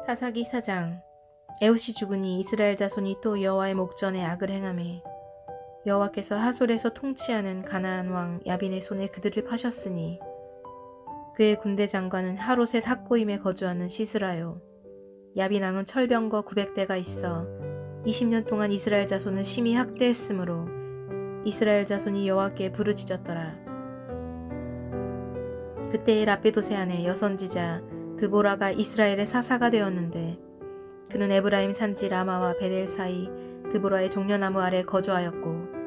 사사기 4장. 에훗이 죽으니 이스라엘 자손이 또 여호와의 목전에 악을 행하매 여호와께서 하솔에서 통치하는 가나안 왕 야빈의 손에 그들을 파셨으니 그의 군대 장관은 하롯의 학고임에 거주하는 시스라요. 야빈 왕은 철병거 900대가 있어 20년 동안 이스라엘 자손을 심히 학대했으므로 이스라엘 자손이 여호와께 부르짖었더라. 그때에 라피도세 아내 여선지자 드보라가 이스라엘의 사사가 되었는데 그는 에브라임 산지 라마와 베델 사이 드보라의 종려나무 아래 거주하였고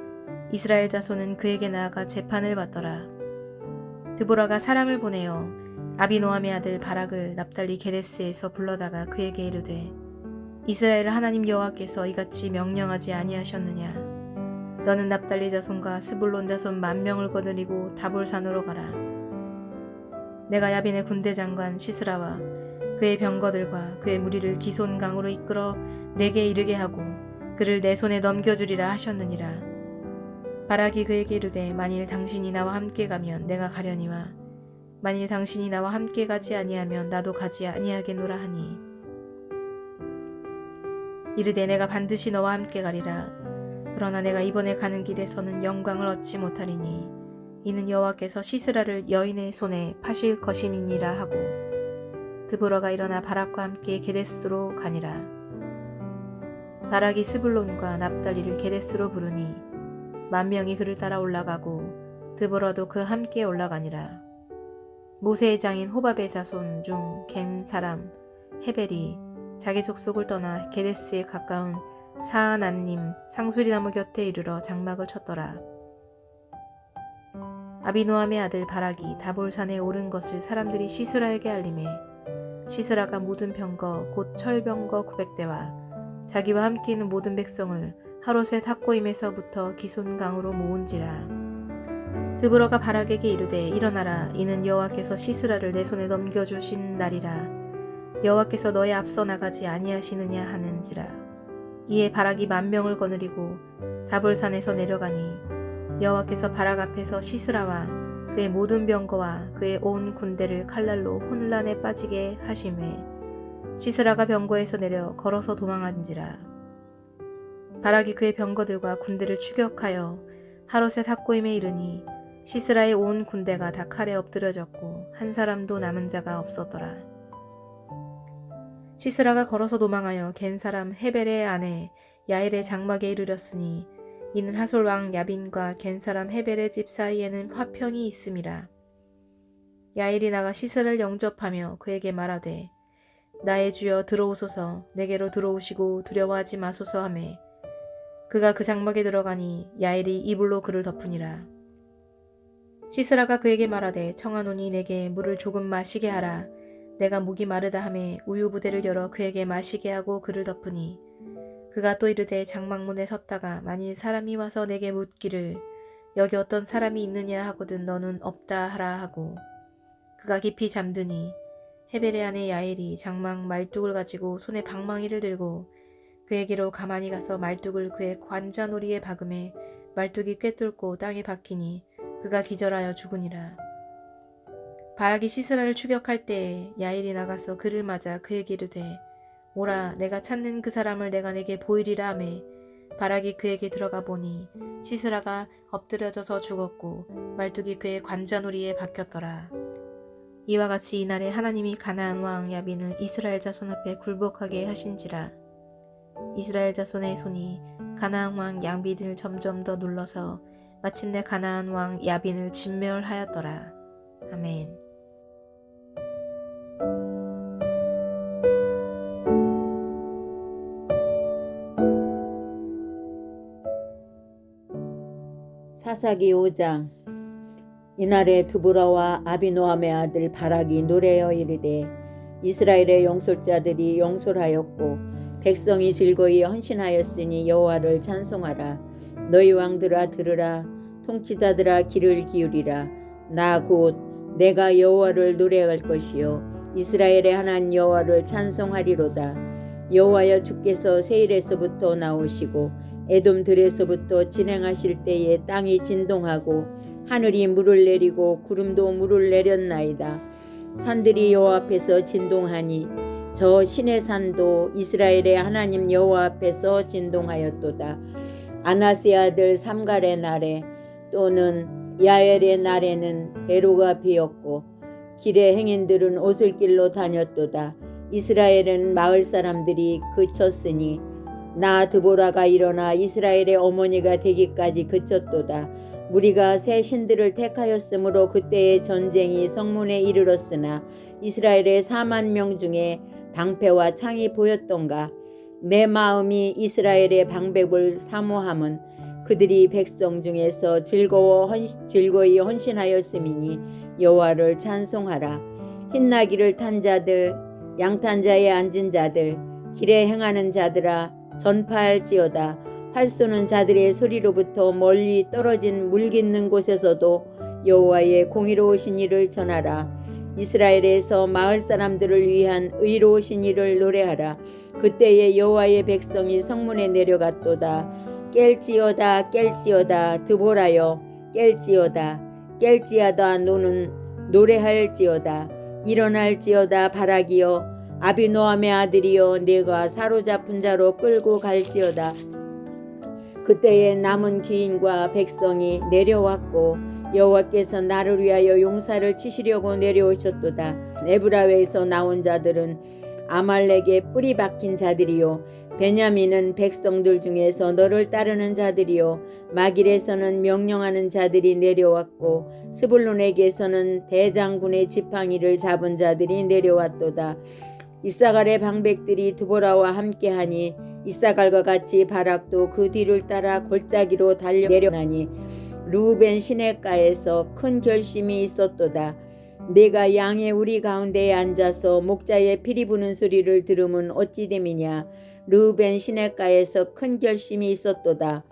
이스라엘 자손은 그에게 나아가 재판을 받더라. 드보라가 사람을 보내어 아비노함의 아들 바락을 납달리 게데스에서 불러다가 그에게 이르되 이스라엘 하나님 여호와께서 이같이 명령하지 아니하셨느냐. 너는 납달리 자손과 스불론 자손 10,000명을 거느리고 다볼산으로 가라. 내가 야빈의 군대 장관 시스라와 그의 병거들과 그의 무리를 기손 강으로 이끌어 내게 이르게 하고 그를 내 손에 넘겨주리라 하셨느니라. 바락이 그에게 이르되 만일 당신이 나와 함께 가면 내가 가려니와 만일 당신이 나와 함께 가지 아니하면 나도 가지 아니하겠노라 하니 이르되 내가 반드시 너와 함께 가리라. 그러나 내가 이번에 가는 길에서는 영광을 얻지 못하리니 이는 여호와께서 시스라를 여인의 손에 파실 것임이니라 하고 드보라가 일어나 바락과 함께 게데스로 가니라. 바락이 스불론과 납달리를 게데스로 부르니 10,000명이 그를 따라 올라가고 드보라도 그 함께 올라가니라. 모세의 장인 호밥의 자손 중 겜 사람 헤벨이 자기 족속을 떠나 게데스에 가까운 사아난님 상수리나무 곁에 이르러 장막을 쳤더라. 아비노함의 아들 바락이 다볼산에 오른 것을 사람들이 시스라에게 알림해 시스라가 모든 병거 곧 철병거 900대와 자기와 함께 있는 모든 백성을 하롯의 학고임에서부터 기손강으로 모은지라. 드보라가 바락에게 이르되 일어나라. 이는 여호와께서 시스라를 내 손에 넘겨주신 날이라. 여호와께서 너의 앞서 나가지 아니하시느냐 하는지라. 이에 바락이 10,000명을 거느리고 다볼산에서 내려가니 여호와께서 바락 앞에서 시스라와 그의 모든 병거와 그의 온 군대를 칼날로 혼란에 빠지게 하심에 시스라가 병거에서 내려 걸어서 도망한지라. 바락이 그의 병거들과 군대를 추격하여 하롯의 학고임에 이르니 시스라의 온 군대가 다 칼에 엎드려졌고 한 사람도 남은 자가 없었더라. 시스라가 걸어서 도망하여 겐 사람 헤벨의 아내 야엘의 장막에 이르렀으니 이는 하솔 왕 야빈과 겐 사람 헤벨의 집 사이에는 화평이 있음이라. 야엘이 나가 시스라를 영접하며 그에게 말하되 나의 주여 들어오소서. 내게로 들어오시고 두려워하지 마소서 하매 그가 그 장막에 들어가니 야엘이 이불로 그를 덮으니라. 시스라가 그에게 말하되 청하노니 내게 물을 조금 마시게 하라. 내가 목이 마르다 하매 우유 부대를 열어 그에게 마시게 하고 그를 덮으니 그가 또 이르되 장막문에 섰다가 만일 사람이 와서 내게 묻기를 여기 어떤 사람이 있느냐 하거든 너는 없다 하라 하고 그가 깊이 잠드니 헤벨의 아내 야엘이 장막 말뚝을 가지고 손에 방망이를 들고 그에게로 가만히 가서 말뚝을 그의 관자놀이에 박음에 말뚝이 꿰뚫고 땅에 박히니 그가 기절하여 죽으니라. 바락이 시스라를 추격할 때에 야엘이 나가서 그를 맞아 그에게 이르되 오라 내가 찾는 그 사람을 내가 내게 보이리라 하매 바락이 그에게 들어가 보니 시스라가 엎드려져서 죽었고 말뚝이 그의 관자놀이에 박혔더라. 이와 같이 이날에 하나님이 가나안 왕 야빈을 이스라엘 자손 앞에 굴복하게 하신지라. 이스라엘 자손의 손이 가나안 왕 야빈을 점점 더 눌러서 마침내 가나안 왕 야빈을 진멸하였더라. 아멘. 사사기 5장. 이날에 드보라와 아비노함의 아들 바락이 노래하여 이르되 이스라엘의 용솔자들이 용솔하였고 백성이 즐거이 헌신하였으니 여호와를 찬송하라. 너희 왕들아 들으라. 통치자들아 귀를 기울이라. 나 곧 내가 여호와를 노래할 것이요 이스라엘의 하나님 여호와를 찬송하리로다. 여호와여 주께서 세일에서부터 나오시고 에돔 들에서부터 진행하실 때에 땅이 진동하고 하늘이 물을 내리고 구름도 물을 내렸나이다. 산들이 여호와 앞에서 진동하니 저 신의 산도 이스라엘의 하나님 여호와 앞에서 진동하였도다. 아나스의 아들 삼갈의 날에 또는 야엘의 날에는 대로가 비었고 길의 행인들은 오솔길로 다녔도다. 이스라엘은 마을 사람들이 그쳤으니 나 드보라가 일어나 이스라엘의 어머니가 되기까지 그쳤도다. 무리가 새 신들을 택하였으므로 그때의 전쟁이 성문에 이르렀으나 이스라엘의 4만 명 중에 방패와 창이 보였던가. 내 마음이 이스라엘의 방백을 사모함은 그들이 백성 중에서 즐거이 헌신하였음이니 여호와를 찬송하라. 흰나귀를 탄 자들, 양탄자에 앉은 자들, 길에 행하는 자들아 전파할지어다. 활 쏘는 자들의 소리로부터 멀리 떨어진 물 깃는 곳에서도 여호와의 공의로우신 일을 전하라. 이스라엘에서 마을 사람들을 위한 의로우신 일을 노래하라. 그때에 여호와의 백성이 성문에 내려갔도다. 깰지어다 깰지어다 드보라여 깰지어다. 깰지어다 노는 노래할지어다. 일어날지어다 바라기여 아비노함의 아들이여 내가 사로잡은 자로 끌고 갈지어다. 그때에 남은 귀인과 백성이 내려왔고 여호와께서 나를 위하여 용사를 치시려고 내려오셨도다. 에브라웨에서 나온 자들은 아말렉의 뿌리 박힌 자들이요 베냐민은 백성들 중에서 너를 따르는 자들이요 마길에서는 명령하는 자들이 내려왔고 스불론에게서는 대장군의 지팡이를 잡은 자들이 내려왔도다. 이사갈의 방백들이 드보라와 함께하니 이사갈과 같이 바락도 그 뒤를 따라 골짜기로 달려 내려나니 루벤 시냇가에서 큰 결심이 있었도다. 내가 양의 우리 가운데에 앉아서 목자의 피리 부는 소리를 들으면 어찌 됨이냐. 루벤 시냇가에서 큰 결심이 있었도다.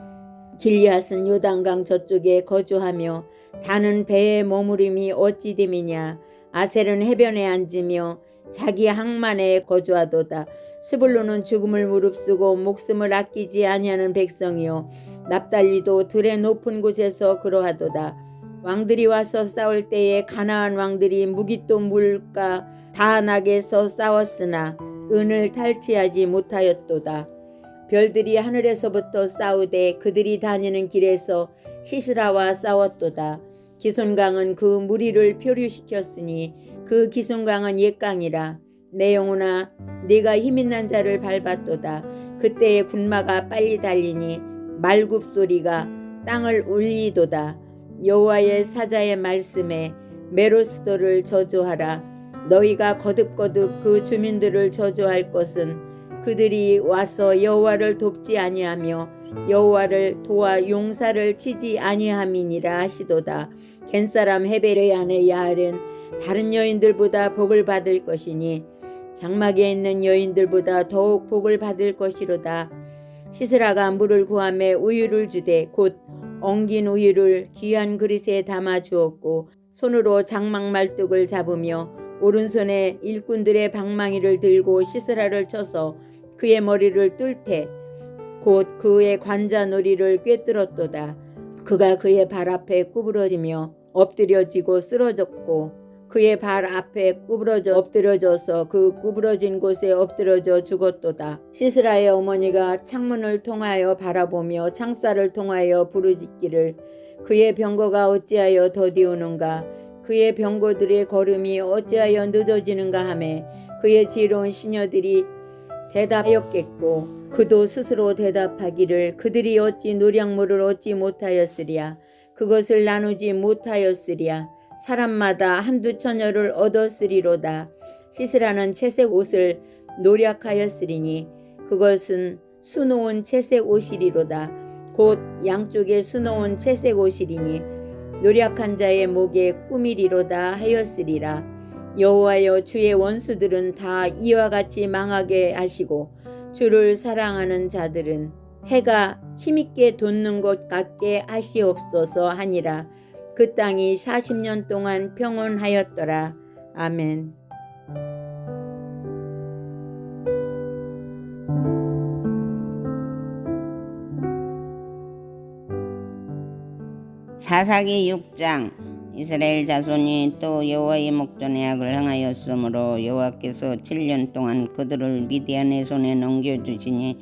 길리앗은 요단강 저쪽에 거주하며 다는 배에 머무림이 어찌 됨이냐. 아셀은 해변에 앉으며 자기 항만에 거주하도다. 스불론은 죽음을 무릅쓰고 목숨을 아끼지 아니하는 백성이요 납달리도 들의 높은 곳에서 그러하도다. 왕들이 와서 싸울 때에 가나안 왕들이 무깃도 물가 다낙에서 싸웠으나 은을 탈취하지 못하였도다. 별들이 하늘에서부터 싸우되 그들이 다니는 길에서 시스라와 싸웠도다. 기손강은 그 무리를 표류시켰으니 그 기손강은 옛강이라. 내 영혼아 네가 힘있는 자를 밟았도다. 그때의 군마가 빨리 달리니 말굽 소리가 땅을 울리도다. 여호와의 사자의 말씀에 메로스도를 저주하라. 너희가 거듭거듭 그 주민들을 저주할 것은 그들이 와서 여호와를 돕지 아니하며 여호와를 도와 용사를 치지 아니함이니라 하시도다. 겐사람 헤벨의 아내 야알은 다른 여인들보다 복을 받을 것이니 장막에 있는 여인들보다 더욱 복을 받을 것이로다. 시스라가 물을 구하매 우유를 주되 곧 엉긴 우유를 귀한 그릇에 담아 주었고 손으로 장막 말뚝을 잡으며 오른손에 일꾼들의 방망이를 들고 시스라를 쳐서 그의 머리를 뚫되 곧 그의 관자놀이를 꿰뚫었도다. 그가 그의 발 앞에 구부러지며 엎드려지고 쓰러졌고 그의 발 앞에 엎드려져서 그 구부러진 곳에 엎드려져 죽었도다. 시스라의 어머니가 창문을 통하여 바라보며 창살을 통하여 부르짖기를 그의 병거가 어찌하여 더디오는가 그의 병거들의 걸음이 어찌하여 늦어지는가 하매 그의 지혜로운 시녀들이 대답하였겠고 그도 스스로 대답하기를 그들이 어찌 노량물을 얻지 못하였으랴 그것을 나누지 못하였으랴 사람마다 한두 처녀를 얻었으리로다. 시스라는 채색 옷을 노략하였으리니 그것은 수놓은 채색 옷이리로다. 곧 양쪽에 수놓은 채색 옷이리니 노략한 자의 목에 꾸미리로다 하였으리라. 여호와여 주의 원수들은 다 이와 같이 망하게 하시고 주를 사랑하는 자들은 해가 힘있게 돋는 것 같게 하시옵소서 하니라. 그 땅이 40년 동안 평온하였더라. 아멘. 사사기 6장 이스라엘 자손이 또 여호와의 목전에 악을 행하였으므로 여호와께서 7년 동안 그들을 미디안의 손에 넘겨주시니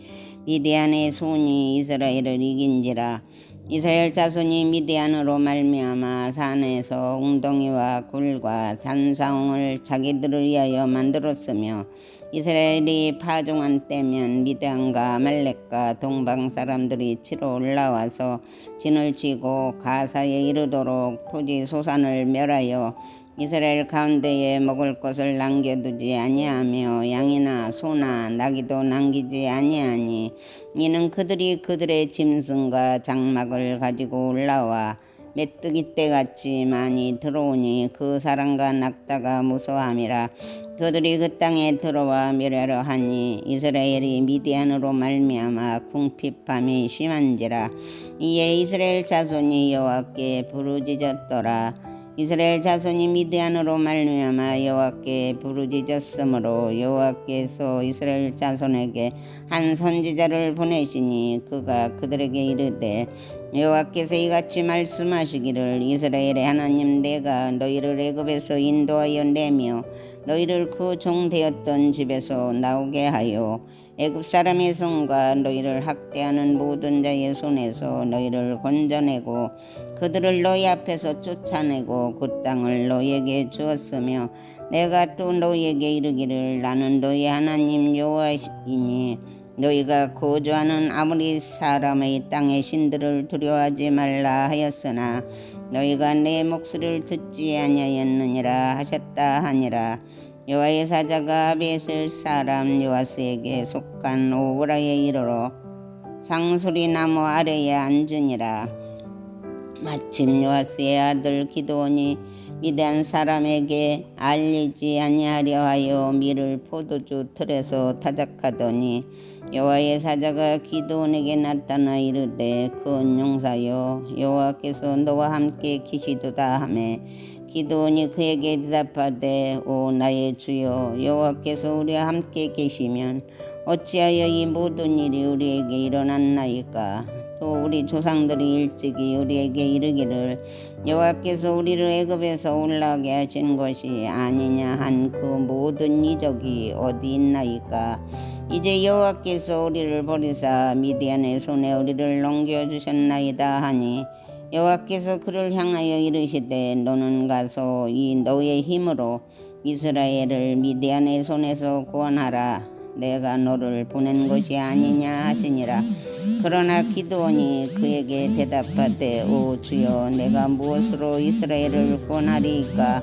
미디안의 손이 이스라엘을 이긴지라. 이스라엘 자손이 미디안으로 말미암아 산에서 웅덩이와 굴과 산상을 자기들을 위하여 만들었으며 이스라엘이 파종한 때면 미디안과 아말렉과 동방 사람들이 치러 올라와서 진을 치고 가사에 이르도록 토지 소산을 멸하여 이스라엘 가운데에 먹을 것을 남겨두지 아니하며 양이나 소나 나귀도 남기지 아니하니 이는 그들이 그들의 짐승과 장막을 가지고 올라와 메뚜기 떼같이 많이 들어오니 그 사람과 낙타가 무서함이라. 그들이 그 땅에 들어와 멸하려 하니 이스라엘이 미디안으로 말미암아 궁핍함이 심한지라. 이에 이스라엘 자손이 여호와께 부르짖었더라. 이스라엘 자손이 미디안으로 말미암아 여호와께 부르짖었으므로 여호와께서 이스라엘 자손에게 한 선지자를 보내시니 그가 그들에게 이르되 여호와께서 이같이 말씀하시기를 이스라엘의 하나님 내가 너희를 애굽에서 인도하여 내며 너희를 그 종 되었던 집에서 나오게 하여 애굽 사람의 손과 너희를 학대하는 모든 자의 손에서 너희를 건져내고 그들을 너희 앞에서 쫓아내고 그 땅을 너희에게 주었으며 내가 또 너희에게 이르기를 나는 너희 하나님 여호와이니 너희가 거주하는 아무리 사람의 땅의 신들을 두려워하지 말라 하였으나 너희가 내 목소리를 듣지 아니하였느니라 하셨다 하니라. 여호와의 사자가 아베셀 사람 요아스에게 속한 오브라에 이르러 상수리 나무 아래에 앉으니라. 마침 요아스의 아들 기드온이 미디안 사람에게 알리지 아니하려 하여 밀을 포도주 틀에서 타작하더니 여호와의 사자가 기드온에게 나타나 이르되 큰 용사여 여호와께서 너와 함께 계시도다 하매 기드온이 그에게 대답하되 오 나의 주여 여호와께서 우리와 함께 계시면 어찌하여 이 모든 일이 우리에게 일어났나이까. 또 우리 조상들이 일찍이 우리에게 이르기를 여호와께서 우리를 애굽에서 올라오게 하신 것이 아니냐 한 그 모든 이적이 어디 있나이까. 이제 여호와께서 우리를 버리사 미디안의 손에 우리를 넘겨주셨나이다 하니 여호와께서 그를 향하여 이르시되 너는 가서 이 너의 힘으로 이스라엘을 미디안의 손에서 구원하라. 내가 너를 보낸 것이 아니냐 하시니라. 그러나 기드온이 그에게 대답하되 오 주여 내가 무엇으로 이스라엘을 구원하리이까.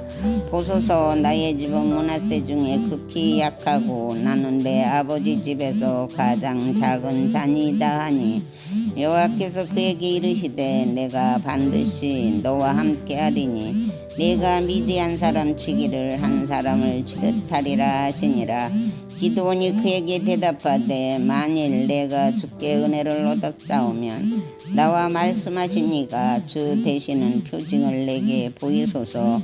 보소서 나의 집은 므낫세 중에 극히 약하고 나는 내 아버지 집에서 가장 작은 자니이다 하니 여호와께서 그에게 이르시되 내가 반드시 너와 함께하리니 내가 미디안 사람 치기를 한 사람을 치듯 하리라 하시니라. 기드온이 그에게 대답하되 만일 내가 주께 은혜를 얻었사오면 나와 말씀하시니가 주 되시는 표징을 내게 보이소서.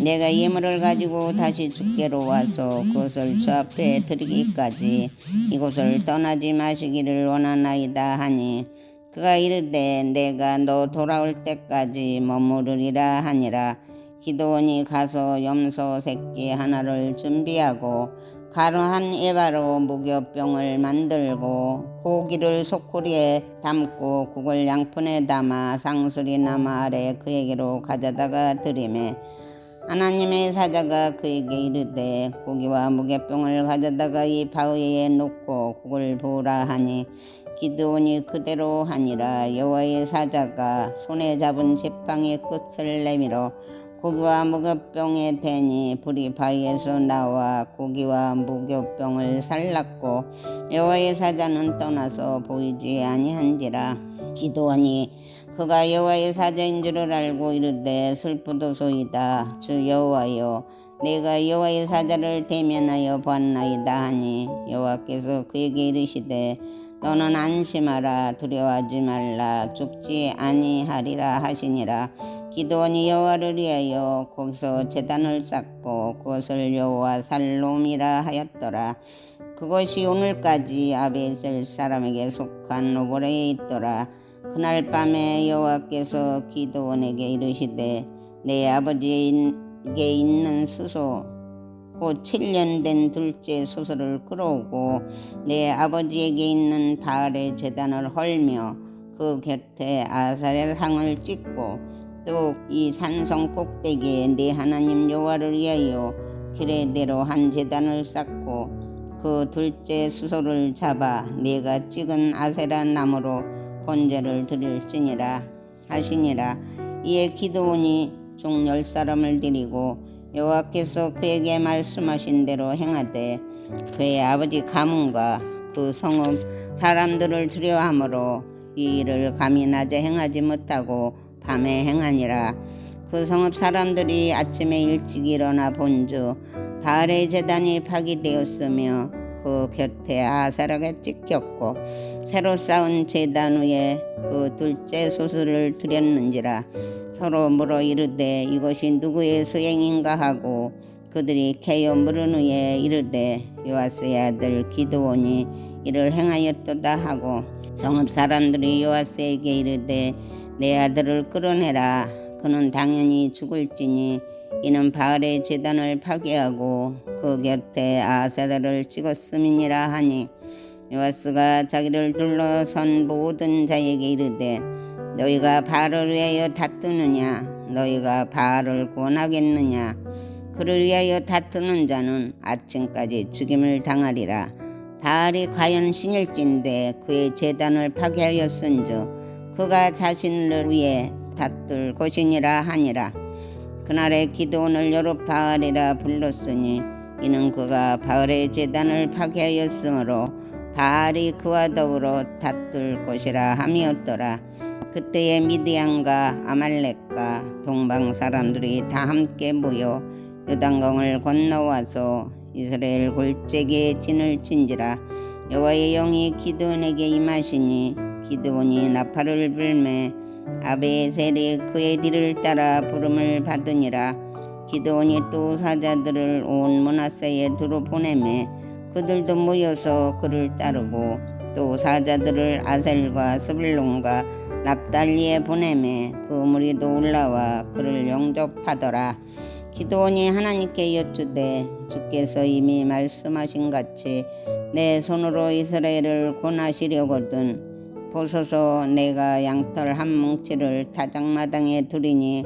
내가 예물을 가지고 다시 주께로 와서 그것을 주 앞에 드리기까지 이곳을 떠나지 마시기를 원하나이다 하니 그가 이르되 내가 너 돌아올 때까지 머무르리라 하니라. 기드온이 가서 염소 새끼 하나를 준비하고 가루 한 에바로 무교병을 만들고 고기를 소쿠리에 담고 국을 양푼에 담아 상수리 나무 아래 그에게로 가져다가 드리매 하나님의 사자가 그에게 이르되 고기와 무교병을 가져다가 이 바위에 놓고 국을 부으라 하니 기드온이 그대로 하니라. 여호와의 사자가 손에 잡은 지팡이 끝을 내밀어 고기와 무교병에 대니 불이 바위에서 나와 고기와 무교병을 살랐고 여호와의 사자는 떠나서 보이지 아니한지라. 기드온이 그가 여호와의 사자인 줄을 알고 이르되 슬프도소이다. 주 여호와여 내가 여호와의 사자를 대면하여 보았나이다 하니 여호와께서 그에게 이르시되 너는 안심하라 두려워하지 말라 죽지 아니하리라 하시니라. 기드온이 여호와를 위하여 거기서 제단을 쌓고 그것을 여호와 살롬이라 하였더라. 그것이 오늘까지 아베셀 사람에게 속한 오보레에 있더라. 그날 밤에 여호와께서 기드온에게 이르시되 내 아버지에게 있는 수소 곧 7년 된 둘째 수소를 끌어오고 내 아버지에게 있는 바알의 제단을 헐며 그 곁에 아사렐 상을 찍고 또 이 산성 꼭대기에 내 하나님 여호와를 위하여 규례대로 한 제단을 쌓고 그 둘째 수소를 잡아 내가 찍은 아세라 나무로 번제를 드릴지니라 하시니라. 이에 기드온이 종 10사람을 데리고 여호와께서 그에게 말씀하신 대로 행하되 그의 아버지 가문과 그 성읍 사람들을 두려워하므로 이 일을 감히 낮에 행하지 못하고 밤에 행하니라. 그 성읍 사람들이 아침에 일찍 일어나 본즉 바알의 제단이 파괴되었으며 그 곁에 아사라가 찍혔고 새로 쌓은 제단 위에 그 둘째 소수를 드렸는지라. 서로 물어 이르되 이것이 누구의 수행인가 하고 그들이 캐여 물은 후에 이르되 요아스의 아들 기드온이 이를 행하였도다 하고 성읍 사람들이 요아스에게 이르되 내 아들을 끌어내라. 그는 당연히 죽을지니 이는 바알의 제단을 파괴하고 그 곁에 아세라를 찍었음이니라 하니 요아스가 자기를 둘러선 모든 자에게 이르되 너희가 바알을 위하여 다투느냐? 너희가 바알을 구원하겠느냐? 그를 위하여 다투는 자는 아침까지 죽임을 당하리라. 바알이 과연 신일진데 그의 제단을 파괴하였은즉 그가 자신을 위해 다툴 것이니라 하니라. 그날에 기드온을 여룻바알이라 불렀으니 이는 그가 바알의 제단을 파괴하였으므로 바알이 그와 더불어 다툴 것이라 함이었더라. 그때에 미디안과 아말렉과 동방 사람들이 다 함께 모여 요단강을 건너와서 이스라엘 골짜기에 진을 친지라. 여호와의 영이 기드온에게 임하시니 기드온이 나팔을 불매 아베에셀이 그의 뒤를 따라 부름을 받으니라. 기드온이 또 사자들을 온 므낫세에 두루 보내매 그들도 모여서 그를 따르고 또 사자들을 아셀과 스불론과 납달리에 보내매 그 무리도 올라와 그를 영접하더라. 기드온이 하나님께 여쭈되 주께서 이미 말씀하신 같이 내 손으로 이스라엘을 구원하시려거든 보소서. 내가 양털 한 뭉치를 타작마당에 두리니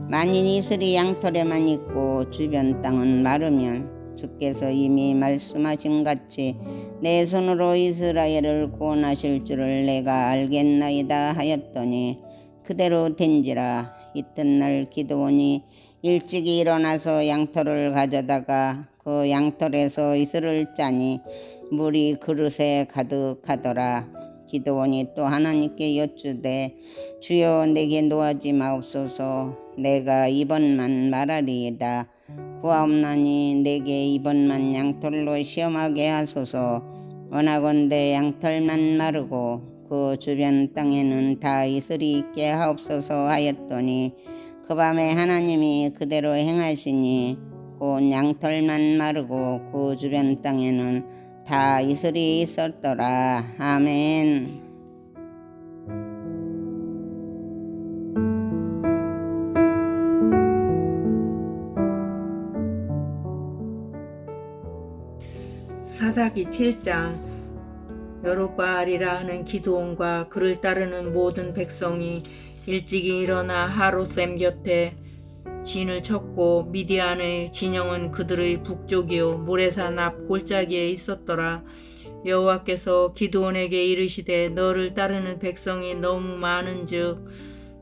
만일 이슬이 양털에만 있고 주변 땅은 마르면 주께서 이미 말씀하신 같이 내 손으로 이스라엘을 구원하실 줄을 내가 알겠나이다 하였더니 그대로 된지라. 이튿날 기드온이 일찍이 일어나서 양털을 가져다가 그 양털에서 이슬을 짜니 물이 그릇에 가득하더라. 기드온이 또 하나님께 여쭈되 주여 내게 노하지 마옵소서. 내가 이번만 말하리이다. 구하옵나니 내게 이번만 양털로 시험하게 하소서. 원하건대 양털만 마르고 그 주변 땅에는 다 이슬이 있게 하옵소서 하였더니 그 밤에 하나님이 그대로 행하시니 곧 양털만 마르고 그 주변 땅에는 다 이슬이 있었더라. 아멘. 사사기 7장. 여룻바알이라 하는 기드온과 그를 따르는 모든 백성이 일찍이 일어나 하롯셈 곁에 진을 쳤고 미디안의 진영은 그들의 북쪽이요 모레산 앞 골짜기에 있었더라. 여호와께서 기드온에게 이르시되 너를 따르는 백성이 너무 많은즉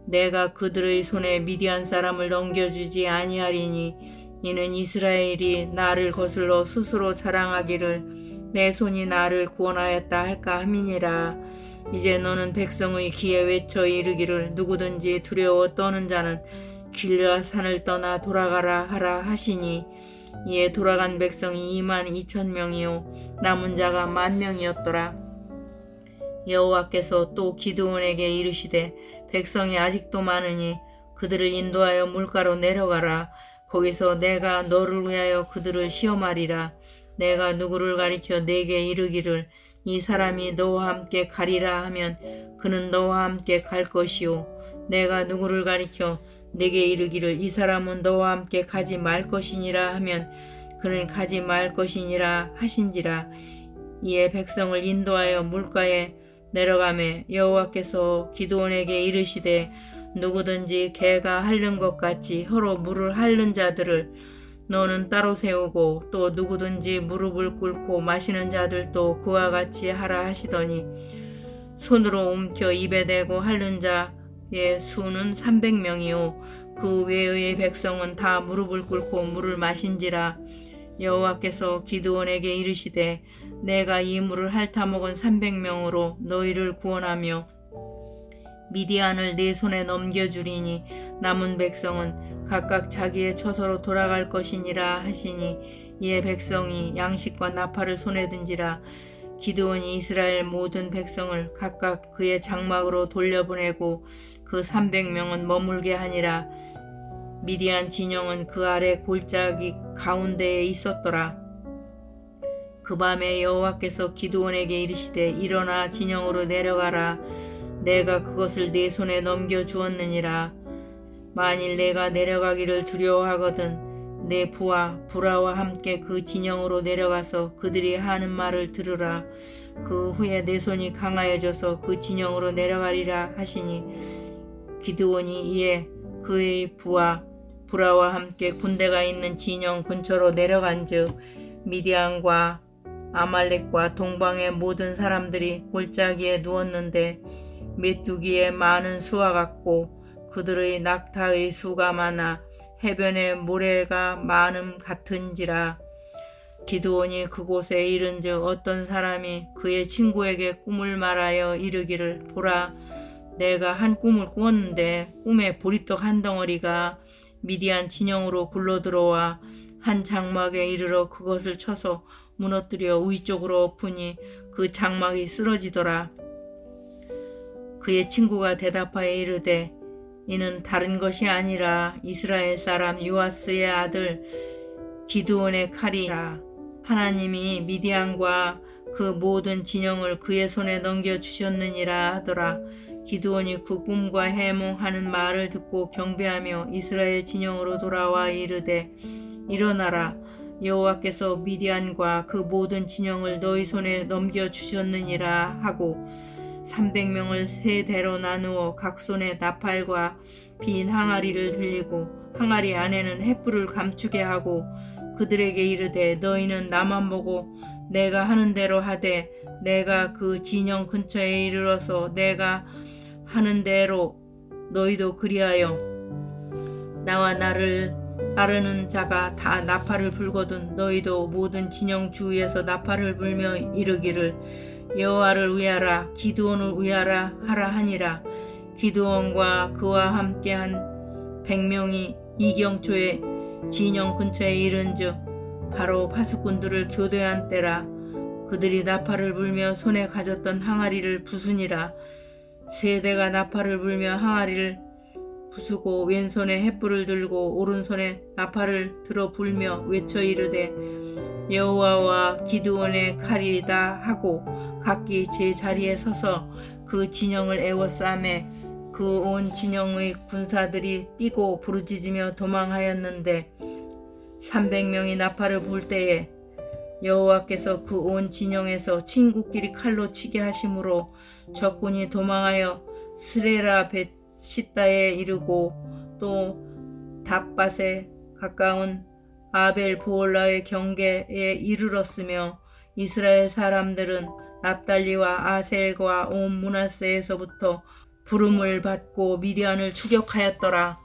내가 그들의 손에 미디안 사람을 넘겨주지 아니하리니 이는 이스라엘이 나를 거슬러 스스로 자랑하기를 내 손이 나를 구원하였다 할까 함이니라. 이제 너는 백성의 귀에 외쳐 이르기를 누구든지 두려워 떠는 자는 길르앗산을 떠나 돌아가라 하라 하시니 이에 돌아간 백성이 22,000명이요 남은 자가 10,000명이었더라. 여호와께서 또 기드온에게 이르시되 백성이 아직도 많으니 그들을 인도하여 물가로 내려가라. 거기서 내가 너를 위하여 그들을 시험하리라. 내가 누구를 가리켜 내게 이르기를 이 사람이 너와 함께 가리라 하면 그는 너와 함께 갈 것이요 내가 누구를 가리켜 내게 이르기를 이 사람은 너와 함께 가지 말 것이니라 하면 그는 가지 말 것이니라 하신지라. 이에 백성을 인도하여 물가에 내려가매 여호와께서 기드온에게 이르시되 누구든지 개가 핥는 것 같이 혀로 물을 핥는 자들을 너는 따로 세우고 또 누구든지 무릎을 꿇고 마시는 자들도 그와 같이 하라 하시더니 손으로 움켜 입에 대고 핥는 자의 수는 300명이요 그 외의 백성은 다 무릎을 꿇고 물을 마신지라. 여호와께서 기드온에게 이르시되 내가 이 물을 핥아먹은 300명으로 너희를 구원하며 미디안을 네 손에 넘겨주리니 남은 백성은 각각 자기의 처소로 돌아갈 것이니라 하시니 이에 백성이 양식과 나팔을 손에 든지라. 기드온이 이스라엘 모든 백성을 각각 그의 장막으로 돌려보내고 그 300명은 머물게 하니라. 미디안 진영은 그 아래 골짜기 가운데에 있었더라. 그 밤에 여호와께서 기드온에게 이르시되 일어나 진영으로 내려가라. 내가 그것을 네 손에 넘겨주었느니라. 만일 내가 내려가기를 두려워하거든 내 부하 브라와 함께 그 진영으로 내려가서 그들이 하는 말을 들으라. 그 후에 내 손이 강하여져서 그 진영으로 내려가리라 하시니 기드온이 이에 그의 부하 브라와 함께 군대가 있는 진영 근처로 내려간즉 미디안과 아말렉과 동방의 모든 사람들이 골짜기에 누웠는데 메뚜기의 많은 수와 같고 그들의 낙타의 수가 많아 해변의 모래가 많음 같은지라. 기드온이 그곳에 이른즉 어떤 사람이 그의 친구에게 꿈을 말하여 이르기를 보라 내가 한 꿈을 꾸었는데 꿈에 보리떡 한 덩어리가 미디안 진영으로 굴러들어와 한 장막에 이르러 그것을 쳐서 무너뜨려 위쪽으로 엎으니 그 장막이 쓰러지더라. 그의 친구가 대답하여 이르되 이는 다른 것이 아니라 이스라엘 사람 요아스의 아들 기드온의 칼이라. 하나님이 미디안과 그 모든 진영을 그의 손에 넘겨주셨느니라 하더라. 기드온이 그 꿈과 해몽하는 말을 듣고 경배하며 이스라엘 진영으로 돌아와 이르되 일어나라 여호와께서 미디안과 그 모든 진영을 너희 손에 넘겨주셨느니라 하고 300명을 세 대로 나누어 각 손에 나팔과 빈 항아리를 들리고 항아리 안에는 횃불을 감추게 하고 그들에게 이르되 너희는 나만 보고 내가 하는 대로 하되 내가 그 진영 근처에 이르러서 내가 하는 대로 너희도 그리하여 나와 나를 따르는 자가 다 나팔을 불거든 너희도 모든 진영 주위에서 나팔을 불며 이르기를 여호와를 위하라 기드온을 위하라 하라 하니라. 기드온과 그와 함께한 100명이 이경초에 진영 근처에 이른즉 바로 파수꾼들을 교대한 때라. 그들이 나팔을 불며 손에 가졌던 항아리를 부수니라. 세 대가 나팔을 불며 항아리를 부수고 왼손에 횃불을 들고 오른손에 나팔을 들어 불며 외쳐 이르되 여호와와 기드온의 칼이다 하고 각기 제 자리에 서서 그 진영을 에워싸매 그 온 진영의 군사들이 뛰고 부르짖으며 도망하였는데 300명이 나팔을 불 때에 여호와께서 그 온 진영에서 친구끼리 칼로 치게 하심으로 적군이 도망하여 스레라 벳시다에 이르고 또 답밭에 가까운 아벨 부올라의 경계에 이르렀으며 이스라엘 사람들은 납달리와 아셀과 온 므낫세에서부터 부름을 받고 미디안을 추격하였더라.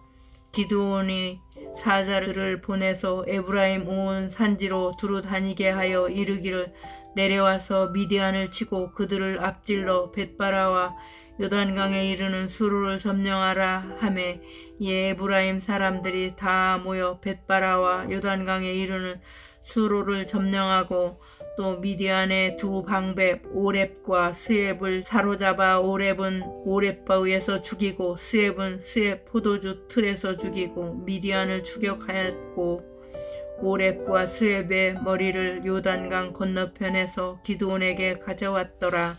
기드온이 사자들을 보내서 에브라임 온 산지로 두루 다니게 하여 이르기를 내려와서 미디안을 치고 그들을 앞질러 벳바라와 요단강에 이르는 수로를 점령하라 하매 이에 에브라임 사람들이 다 모여 벳바라와 요단강에 이르는 수로를 점령하고 또 미디안의 두 방백 오렙과 스웹을 사로잡아 오렙은 오렙 바위에서 죽이고 스웹은 스웹 포도주 틀에서 죽이고 미디안을 추격하였고 오렙과 스웹의 머리를 요단강 건너편에서 기드온에게 가져왔더라.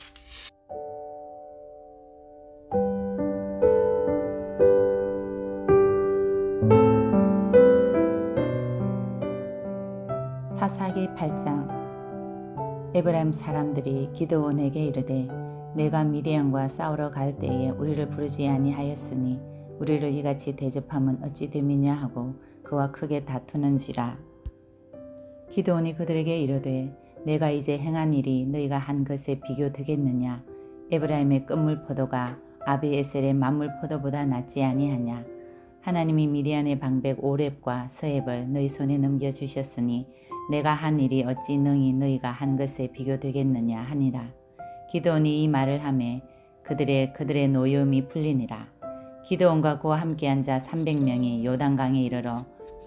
제8장. 에브라임 사람들이 기드온에게 이르되 내가 미디안과 싸우러 갈 때에 우리를 부르지 아니하였으니 우리를 이같이 대접함은 어찌 됨이냐 하고 그와 크게 다투는지라. 기드온이 그들에게 이르되 내가 이제 행한 일이 너희가 한 것에 비교되겠느냐. 에브라임의 끝물 포도가 아비에셀의 만물 포도보다 낫지 아니하냐. 하나님이 미디안의 방백 오렙과 서앱을 너희 손에 넘겨주셨으니 내가 한 일이 어찌 능히 너희가 한 것에 비교되겠느냐 하니라. 기드온이 이 말을 하매 그들의 노여움이 풀리니라. 기드온과 그와 함께한 자 300명이 요단강에 이르러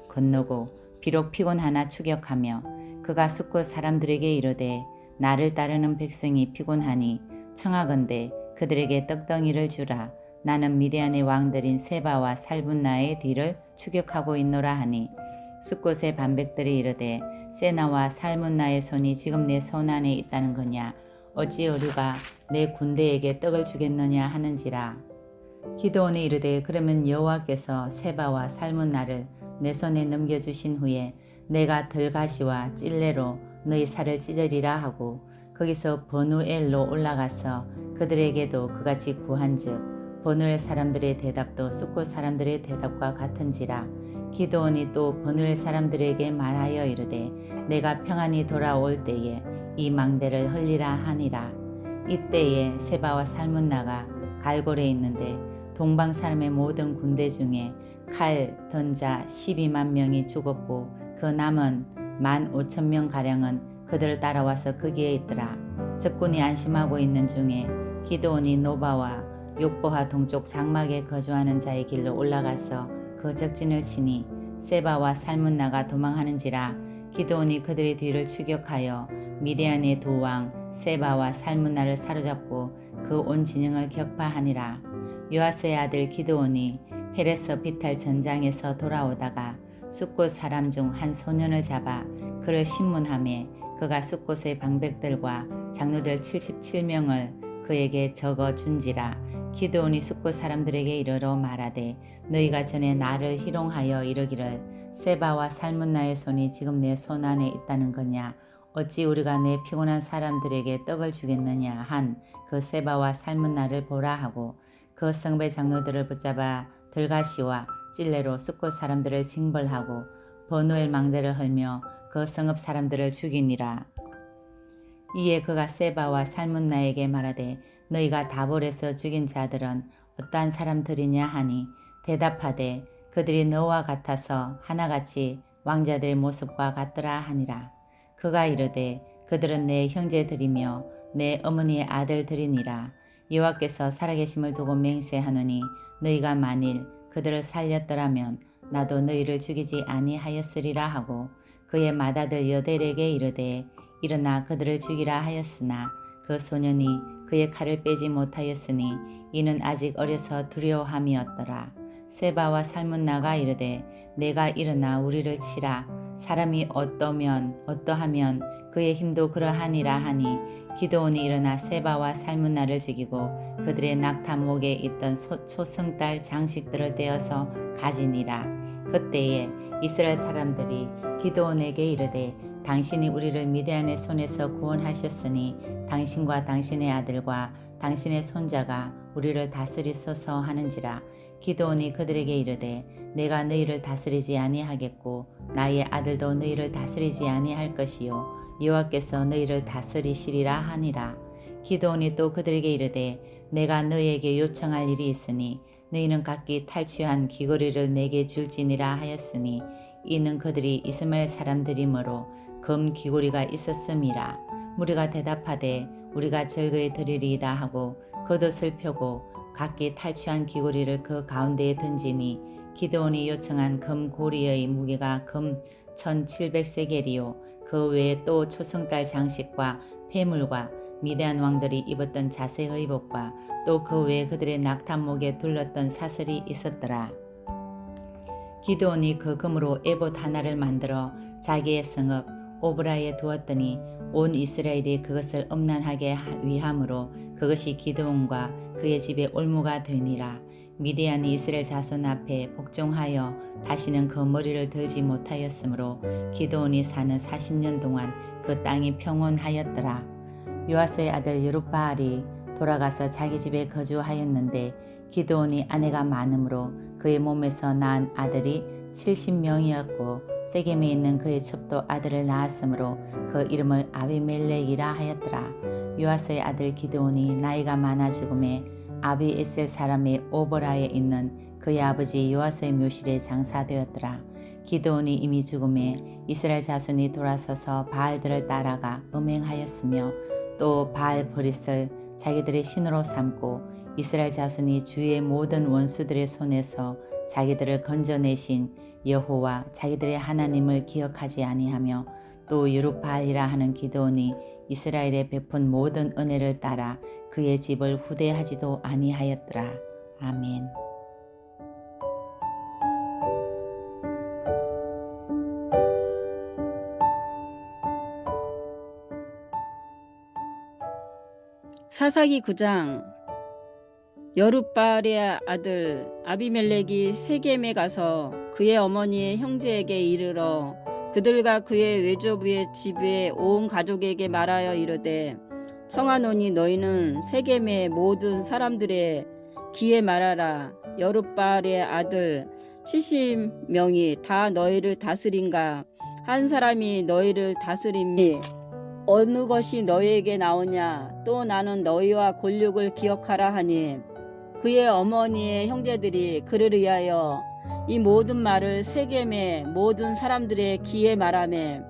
건너고 비록 피곤하나 추격하며 그가 숫곳 사람들에게 이르되 나를 따르는 백성이 피곤하니 청하건대 그들에게 떡덩이를 주라. 나는 미디안의 왕들인 세바와 살분나의 뒤를 추격하고 있노라 하니 숫곳의 반백들이 이르되 세나와 살문나의 손이 지금 내 손 안에 있다는 거냐. 어찌 우리가 내 군대에게 떡을 주겠느냐 하는지라. 기드온이 이르되 그러면 여호와께서 세바와 살문나를 내 손에 넘겨주신 후에 내가 들가시와 찔레로 너희 살을 찢으리라 하고 거기서 버누엘로 올라가서 그들에게도 그같이 구한즉 버누엘 사람들의 대답도 숫곳 사람들의 대답과 같은지라. 기드온이 또 버누엘 사람들에게 말하여 이르되 내가 평안히 돌아올 때에 이 망대를 헐리라 하니라. 이때에 세바와 살문나가 갈골에 있는데 동방 사람의 모든 군대 중에 칼 던자 12만 명이 죽었고 그 남은 15,000명 가량은 그들을 따라와서 거기에 있더라. 적군이 안심하고 있는 중에 기드온이 노바와 욕보하 동쪽 장막에 거주하는 자의 길로 올라가서 그 적진을 치니 세바와 살문나가 도망하는지라. 기드온이 그들의 뒤를 추격하여 미디안의 두 왕 세바와 살문나를 사로잡고 그 온 진영을 격파하니라. 요아스의 아들 기드온이 헤레서 비탈 전장에서 돌아오다가 숫곳 사람 중 한 소년을 잡아 그를 신문하매 그가 숫곳의 방백들과 장로들 77명을 그에게 적어 준지라. 기드온이 숫곳 사람들에게 이르러 말하되 너희가 전에 나를 희롱하여 이르기를 세바와 살문나의 손이 지금 내 손 안에 있다는 거냐. 어찌 우리가 내 피곤한 사람들에게 떡을 주겠느냐 한 그 세바와 살문나를 보라 하고 그 성배 장로들을 붙잡아 들가시와 찔레로 숫곳 사람들을 징벌하고 버누엘 망대를 헐며 그 성읍 사람들을 죽이니라. 이에 그가 세바와 살문나에게 말하되 너희가 다볼에서 죽인 자들은 어떠한 사람들이냐 하니 대답하되 그들이 너와 같아서 하나같이 왕자들의 모습과 같더라 하니라. 그가 이르되 그들은 내 형제들이며 내 어머니의 아들들이니라. 여호와께서 살아계심을 두고 맹세하노니 너희가 만일 그들을 살렸더라면 나도 너희를 죽이지 아니하였으리라 하고 그의 맏아들 여델에게 이르되 일어나 그들을 죽이라 하였으나 그 소년이 그의 칼을 빼지 못하였으니 이는 아직 어려서 두려워함이었더라. 세바와 살문나가 이르되 내가 일어나 우리를 치라. 사람이 어떠하면 그의 힘도 그러하니라 하니 기드온이 일어나 세바와 살문나를 죽이고 그들의 낙타목에 있던 초승달 장식들을 떼어서 가지니라. 그때에 이스라엘 사람들이 기드온에게 이르되 당신이 우리를 미디안의 손에서 구원하셨으니 당신과 당신의 아들과 당신의 손자가 우리를 다스리소서 하는지라. 기드온이 그들에게 이르되 내가 너희를 다스리지 아니하겠고 나의 아들도 너희를 다스리지 아니할 것이요 여호와께서 너희를 다스리시리라 하니라. 기드온이 또 그들에게 이르되 내가 너희에게 요청할 일이 있으니 너희는 각기 탈취한 귀고리를 내게 줄지니라 하였으니 이는 그들이 이스마엘 사람들이므로 금 귀고리가 있었음이라. 무리가 대답하되 우리가 절거에 드리리이다 하고 겉옷을 펴고 각기 탈취한 귀고리를 그 가운데에 던지니 기드온이 요청한 금 고리의 무게가 금 1700세겔이요 그 외에 또 초승달 장식과 폐물과 미디안 왕들이 입었던 자색 의복과 또 그 외에 그들의 낙타목에 둘렀던 사슬이 있었더라. 기드온이 그 금으로 에봇 하나를 만들어 자기의 성읍 오브라에 두었더니 온 이스라엘이 그것을 음란하게 위함으로 그것이 기드온과 그의 집의 올무가 되니라. 미디안이 이스라엘 자손 앞에 복종하여 다시는 그 머리를 들지 못하였으므로 기드온이 사는 40년 동안 그 땅이 평온하였더라. 요아스의 아들 여룹바알이 돌아가서 자기 집에 거주하였는데 기드온이 아내가 많으므로 그의 몸에서 낳은 아들이 70명이었고 세겜에 있는 그의 첩도 아들을 낳았으므로 그 이름을 아비멜렉이라 하였더라. 요아스의 아들 기드온이 나이가 많아 죽음에 아비에셀 사람의 오보라에 있는 그의 아버지 요아스의 묘실에 장사되었더라. 기드온이 이미 죽음에 이스라엘 자손이 돌아서서 바알들을 따라가 음행하였으며 또 바알 브릿을 자기들의 신으로 삼고 이스라엘 자손이 주의 모든 원수들의 손에서 자기들을 건져내신 여호와 자기들의 하나님을 기억하지 아니하며 또 여룹바알이라 하는 기드온이 이스라엘에 베푼 모든 은혜를 따라 그의 집을 후대하지도 아니하였더라. 아멘. 사사기 9장. 여룹바알의 아들 아비멜렉이 세겜에 가서 그의 어머니의 형제에게 이르러 그들과 그의 외조부의 집에 온 가족에게 말하여 이르되 청하노니 너희는 세겜의 모든 사람들의 귀에 말하라. 여룹바알의 아들 70명이 다 너희를 다스린가? 한 사람이 너희를 다스림이 어느 것이 너희에게 나오냐? 또 나는 너희와 골육을 기억하라 하니 그의 어머니의 형제들이 그를 위하여 이 모든 말을 세겜의 모든 사람들의 귀에 말하매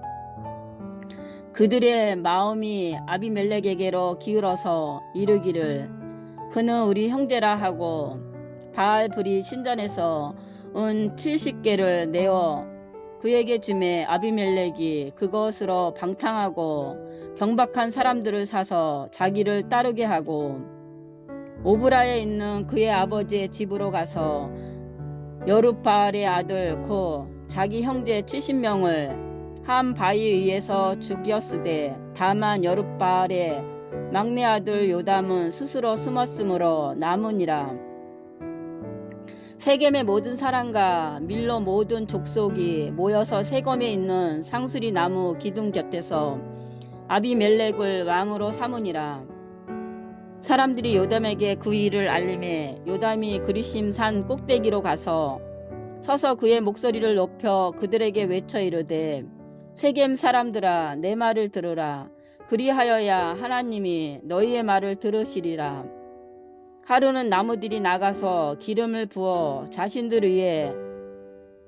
그들의 마음이 아비멜렉에게로 기울어서 이르기를 그는 우리 형제라 하고 바알브리 신전에서 은 70개를 내어 그에게 주매 아비멜렉이 그것으로 방탕하고 경박한 사람들을 사서 자기를 따르게 하고 오브라에 있는 그의 아버지의 집으로 가서 여룹바알의 아들 곧 자기 형제 70명을 한 바위 위에서 죽였으되 다만 여룹바알의 막내 아들 요담은 스스로 숨었으므로 남으니라. 세겜의 모든 사람과 밀로 모든 족속이 모여서 세겜에 있는 상수리 나무 기둥 곁에서 아비멜렉을 왕으로 삼으니라. 사람들이 요담에게 그 일을 알림해 요담이 그리심 산 꼭대기로 가서 서서 그의 목소리를 높여 그들에게 외쳐 이르되 세겜 사람들아 내 말을 들으라. 그리하여야 하나님이 너희의 말을 들으시리라. 하루는 나무들이 나가서 기름을 부어 자신들 위에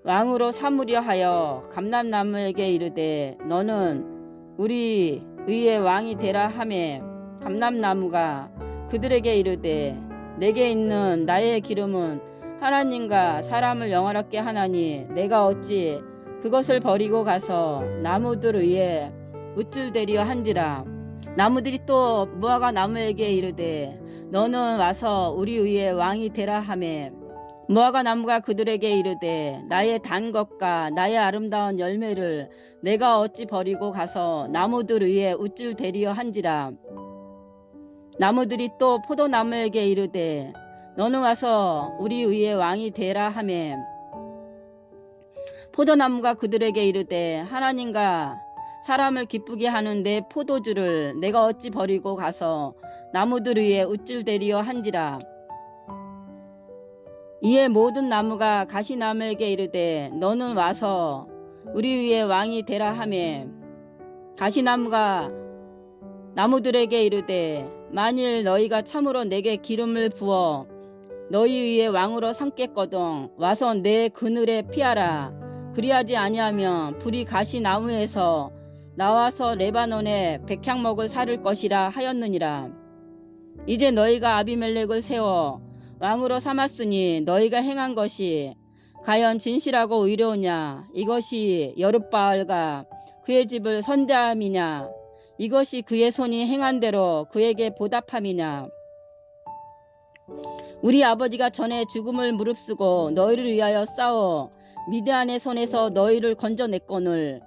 왕으로 삼으려 하여 감람나무에게 이르되 너는 우리 위에 왕이 되라 하매 감람나무가 그들에게 이르되 내게 있는 나의 기름은 하나님과 사람을 영화롭게 하나니 내가 어찌 그것을 버리고 가서 나무들 위에 우쭐대려 한지라. 나무들이 또 무화과 나무에게 이르되 너는 와서 우리 위에 왕이 되라 하매 무화과 나무가 그들에게 이르되 나의 단 것과 나의 아름다운 열매를 내가 어찌 버리고 가서 나무들 위에 우쭐대려 한지라. 나무들이 또 포도나무에게 이르되 너는 와서 우리 위에 왕이 되라 하매 포도나무가 그들에게 이르되 하나님과 사람을 기쁘게 하는 내 포도주를 내가 어찌 버리고 가서 나무들 위에 우쭐대리어 한지라. 이에 모든 나무가 가시나무에게 이르되 너는 와서 우리 위에 왕이 되라 하매 가시나무가 나무들에게 이르되 만일 너희가 참으로 내게 기름을 부어 너희 위에 왕으로 삼겠거든 와서 내 그늘에 피하라. 그리하지 아니하면 불이 가시나무에서 나와서 레바논에 백향목을 사를 것이라 하였느니라. 이제 너희가 아비멜렉을 세워 왕으로 삼았으니 너희가 행한 것이 과연 진실하고 의로우냐? 이것이 여룹바알과 그의 집을 선대함이냐? 이것이 그의 손이 행한 대로 그에게 보답함이냐? 우리 아버지가 전에 죽음을 무릅쓰고 너희를 위하여 싸워 미디안의 손에서 너희를 건져냈거늘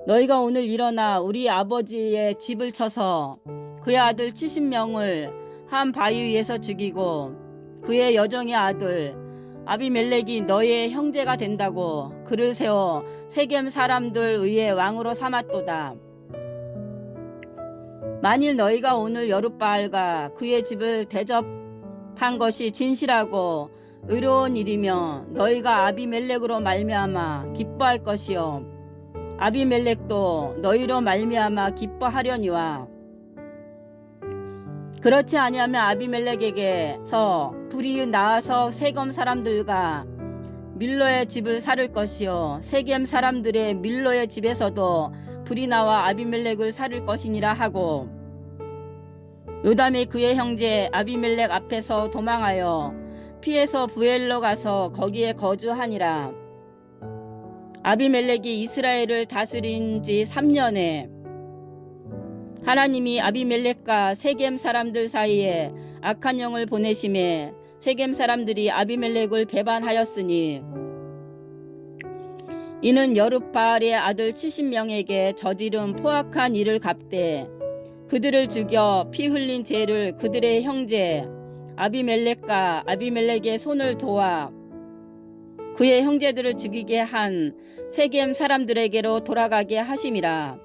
너희가 오늘 일어나 우리 아버지의 집을 쳐서 그의 아들 70명을 한 바위 위에서 죽이고 그의 여종의 아들 아비멜렉이 너의 형제가 된다고 그를 세워 세겜 사람들 의의 왕으로 삼았도다. 만일 너희가 오늘 여룻바알과 그의 집을 대접한 것이 진실하고 의로운 일이면 너희가 아비멜렉으로 말미암아 기뻐할 것이요 아비멜렉도 너희로 말미암아 기뻐하려니와 그렇지 아니하면 아비멜렉에게서 불이 나와서 세겜 사람들과 밀로의 집을 살을 것이요 세겜 사람들의 밀로의 집에서도 불이 나와 아비멜렉을 살을 것이니라 하고 요담이 그의 형제 아비멜렉 앞에서 도망하여 피해서 부엘로 가서 거기에 거주하니라. 아비멜렉이 이스라엘을 다스린 지 3년에 하나님이 아비멜렉과 세겜 사람들 사이에 악한 영을 보내심에 세겜 사람들이 아비멜렉을 배반하였으니 이는 여룻바알의 아들 70명에게 저지른 포악한 일을 갚되 그들을 죽여 피 흘린 죄를 그들의 형제 아비멜렉과 아비멜렉의 손을 도와 그의 형제들을 죽이게 한 세겜 사람들에게로 돌아가게 하심이라.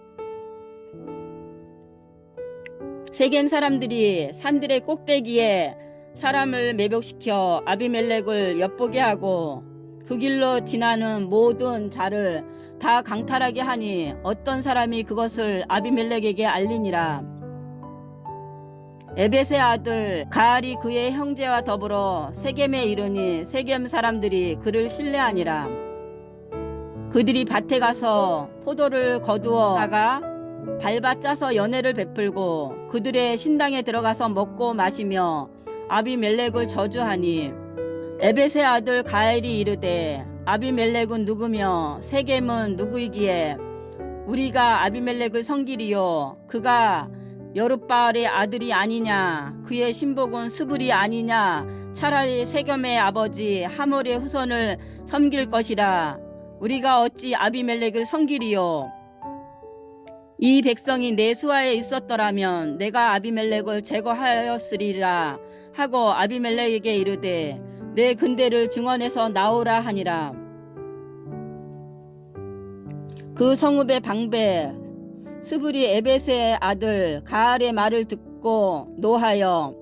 세겜 사람들이 산들의 꼭대기에 사람을 매복시켜 아비멜렉을 엿보게 하고 그 길로 지나는 모든 자를 다 강탈하게 하니 어떤 사람이 그것을 아비멜렉에게 알리니라. 에벳의 아들 가알이 그의 형제와 더불어 세겜에 이르니 세겜 사람들이 그를 신뢰하니라. 그들이 밭에 가서 포도를 거두어다가 밟아 짜서 연회를 베풀고 그들의 신당에 들어가서 먹고 마시며 아비멜렉을 저주하니 에벳의 아들 가엘이 이르되 아비멜렉은 누구며 세겜은 누구이기에 우리가 아비멜렉을 섬기리요 그가 여룻바알의 아들이 아니냐 그의 신복은 스불이 아니냐 차라리 세겜의 아버지 하몰의 후손을 섬길 것이라 우리가 어찌 아비멜렉을 섬기리요. 이 백성이 내 수하에 있었더라면 내가 아비멜렉을 제거하였으리라 하고 아비멜렉에게 이르되 내 근대를 중원에서 나오라 하니라. 그 성읍의 방배 스불이 에벳의 아들 가알의 말을 듣고 노하여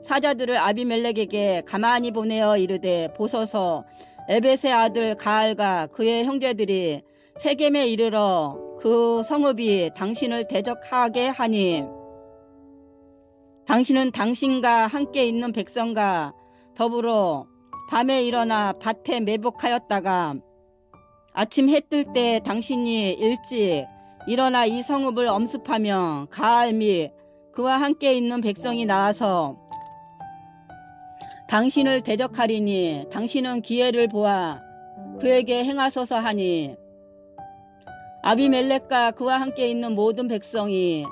사자들을 아비멜렉에게 가만히 보내어 이르되 보소서 에벳의 아들 가알과 그의 형제들이 세겜에 이르러 그 성읍이 당신을 대적하게 하니 당신은 당신과 함께 있는 백성과 더불어 밤에 일어나 밭에 매복하였다가 아침 해 뜰 때 당신이 일찍 일어나 이 성읍을 엄습하며 가알 및 그와 함께 있는 백성이 나와서 당신을 대적하리니 당신은 기회를 보아 그에게 행하소서 하니 아비멜렉과 그와 함께 있는 모든 백성이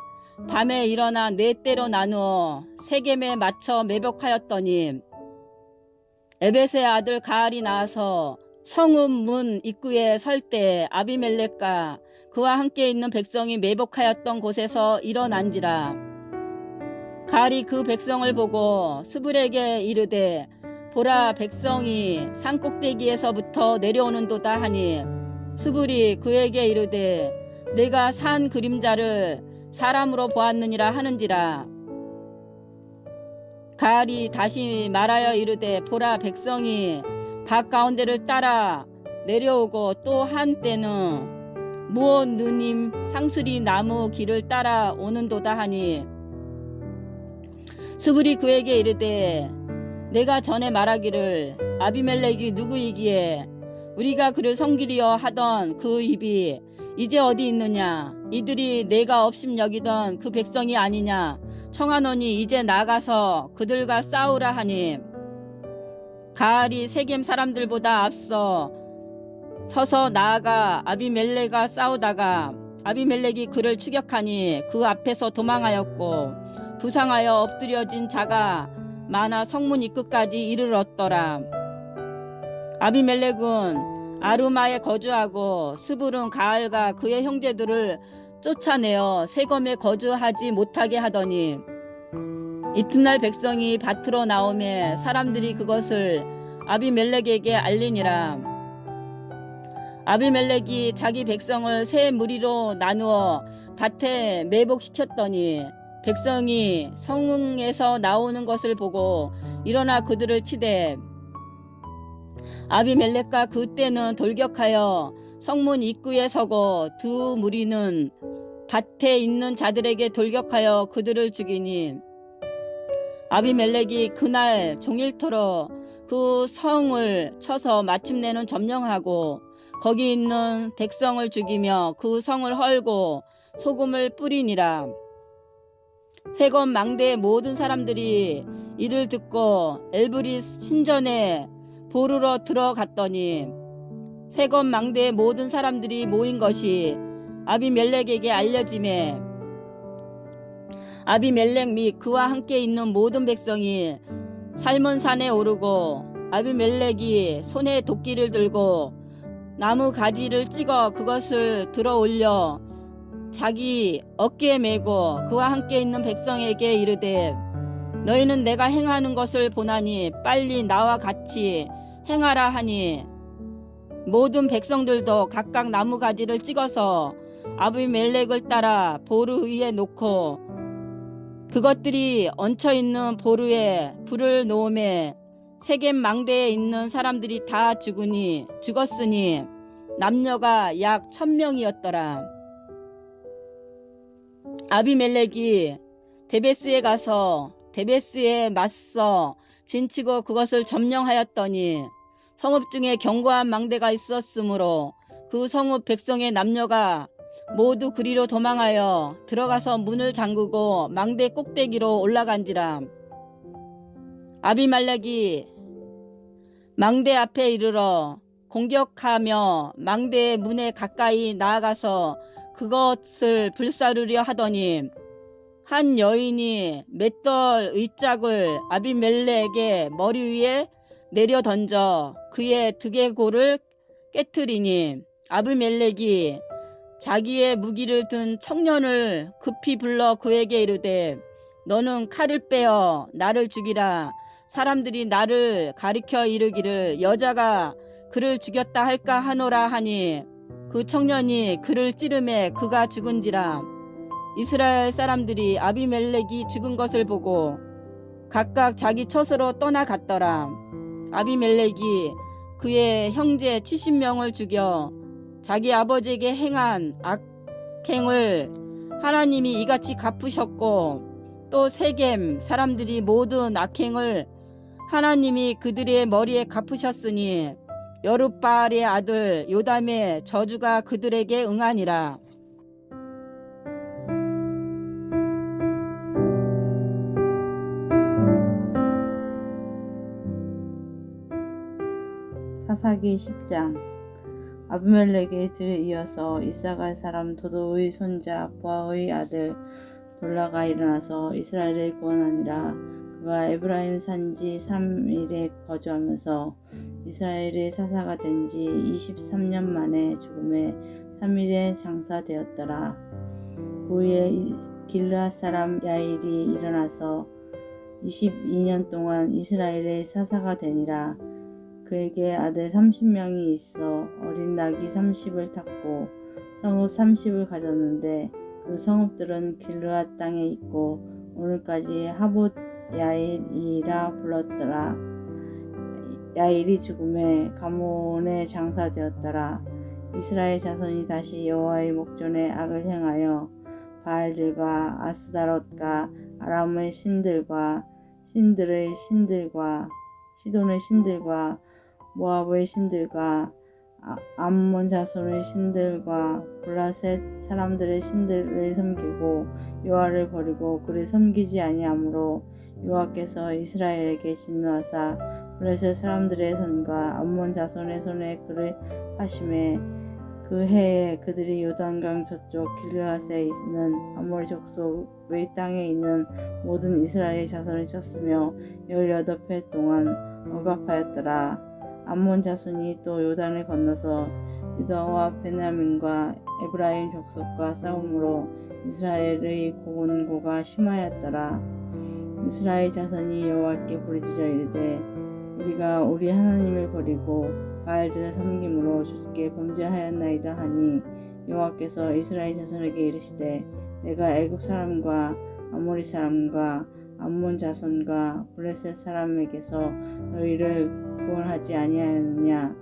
밤에 일어나 네 때로 나누어 세겜에 맞춰 매복하였더니 에벳의 아들 가알이 나와서 성읍 문 입구에 설 때 아비멜렉과 그와 함께 있는 백성이 매복하였던 곳에서 일어난지라. 가알이 그 백성을 보고 스불에게 이르되 보라 백성이 산꼭대기에서부터 내려오는도다 하니 스불이 그에게 이르되 내가 산 그림자를 사람으로 보았느니라 하는지라. 가알이 다시 말하여 이르되 보라 백성이 밭 가운데를 따라 내려오고 또 한때는 무엇 누님 상수리 나무 길을 따라 오는도다 하니 스불이 그에게 이르되 내가 전에 말하기를 아비멜렉이 누구이기에 우리가 그를 섬기려 하던 그 입이 이제 어디 있느냐 이들이 내가 업심 여기던 그 백성이 아니냐 청하노니 이제 나가서 그들과 싸우라 하니 가알이 세겜 사람들보다 앞서 서서 나아가 아비멜렉과 싸우다가 아비멜렉이 그를 추격하니 그 앞에서 도망하였고 부상하여 엎드려진 자가 많아 성문 입구까지 이르렀더라. 아비멜렉은 아루마에 거주하고 스불은 가알과 그의 형제들을 쫓아내어 세겜에 거주하지 못하게 하더니 이튿날 백성이 밭으로 나오매 사람들이 그것을 아비멜렉에게 알리니라. 아비멜렉이 자기 백성을 세 무리로 나누어 밭에 매복시켰더니 백성이 성에서 나오는 것을 보고 일어나 그들을 치되 아비멜렉과 그때는 돌격하여 성문 입구에 서고 두 무리는 밭에 있는 자들에게 돌격하여 그들을 죽이니 아비멜렉이 그날 종일토록 그 성을 쳐서 마침내는 점령하고 거기 있는 백성을 죽이며 그 성을 헐고 소금을 뿌리니라. 세검 망대의 모든 사람들이 이를 듣고 엘브리 신전에 보르러 들어갔더니 세검 망대의 모든 사람들이 모인 것이 아비멜렉에게 알려지매 아비멜렉 및 그와 함께 있는 모든 백성이 살몬산에 오르고 아비멜렉이 손에 도끼를 들고 나무 가지를 찍어 그것을 들어 올려 자기 어깨에 메고 그와 함께 있는 백성에게 이르되 너희는 내가 행하는 것을 보나니 빨리 나와 같이 행하라 하니 모든 백성들도 각각 나무 가지를 찍어서 아비멜렉을 따라 보루 위에 놓고 그것들이 얹혀 있는 보루에 불을 놓음에 세겜 망대에 있는 사람들이 다 죽었으니 남녀가 약 1000명이었더라. 아비멜렉이 데베스에 가서 데베스에 맞서 진치고 그것을 점령하였더니 성읍 중에 견고한 망대가 있었으므로 그 성읍 백성의 남녀가 모두 그리로 도망하여 들어가서 문을 잠그고 망대 꼭대기로 올라간지라. 아비멜렉이 망대 앞에 이르러 공격하며 망대의 문에 가까이 나아가서 그것을 불사르려 하더니 한 여인이 맷돌 의짝을 아비멜렉의 머리 위에 내려 던져 그의 두개골을 깨트리니 아비멜렉이 자기의 무기를 든 청년을 급히 불러 그에게 이르되 너는 칼을 빼어 나를 죽이라. 사람들이 나를 가리켜 이르기를 여자가 그를 죽였다 할까 하노라 하니 그 청년이 그를 찌르매 그가 죽은지라. 이스라엘 사람들이 아비멜렉이 죽은 것을 보고 각각 자기 처소로 떠나갔더라. 아비멜렉이 그의 형제 70명을 죽여 자기 아버지에게 행한 악행을 하나님이 이같이 갚으셨고 또 세겜 사람들이 모든 악행을 하나님이 그들의 머리에 갚으셨으니 여룻바알의 아들 요담의 저주가 그들에게 응하니라. 사사기 10장. 아비멜렉의 뒤를 이어서 이사갈 사람 도도의 손자 부하의 아들 돌라가 일어나서 이스라엘을 구원하니라. 그가 에브라임 산지 3일에 거주하면서 이스라엘의 사사가 된 지 23년 만에 죽음에 3일에 장사되었더라. 그 후에 길르앗 사람 야일이 일어나서 22년 동안 이스라엘의 사사가 되니라. 그에게 아들 30명이 있어 어린 낙이 30을 탔고 성읍 30을 가졌는데 그 성읍들은 길르앗 땅에 있고 오늘까지 하봇 야일이라 불렀더라. 야일이 죽음에 가몬에 장사되었더라. 이스라엘 자손이 다시 여호와의 목전에 악을 행하여 바알들과 아스다롯과 아람의 신들과 신들의 신들과 시돈의 신들과 모압의 신들과 암몬 자손의 신들과 블라셋 사람들의 신들을 섬기고 여호와를 버리고 그를 섬기지 아니하므로 여호와께서 이스라엘에게 진노하사 블라셋 사람들의 손과 암몬 자손의 손에 그를 하심에 그 해에 그들이 요단강 저쪽 길르앗에 있는 아모리 족속의 땅에 있는 모든 이스라엘 자손을 쳤으며 18해 동안 억압하였더라. 암몬 자손이 또 요단을 건너서 유다와 베냐민과 에브라임 족속과 싸움으로 이스라엘의 고군고가 심하였더라. 이스라엘 자손이 여호와께 부르짖어 이르되 우리가 우리 하나님을 버리고 바알들을 섬김으로 주께 범죄하였나이다 하니 여호와께서 이스라엘 자손에게 이르시되 내가 애굽 사람과 아모리 사람과 암몬 자손과 블레셋 사람에게서 너희를 구원하지 아니하였느냐.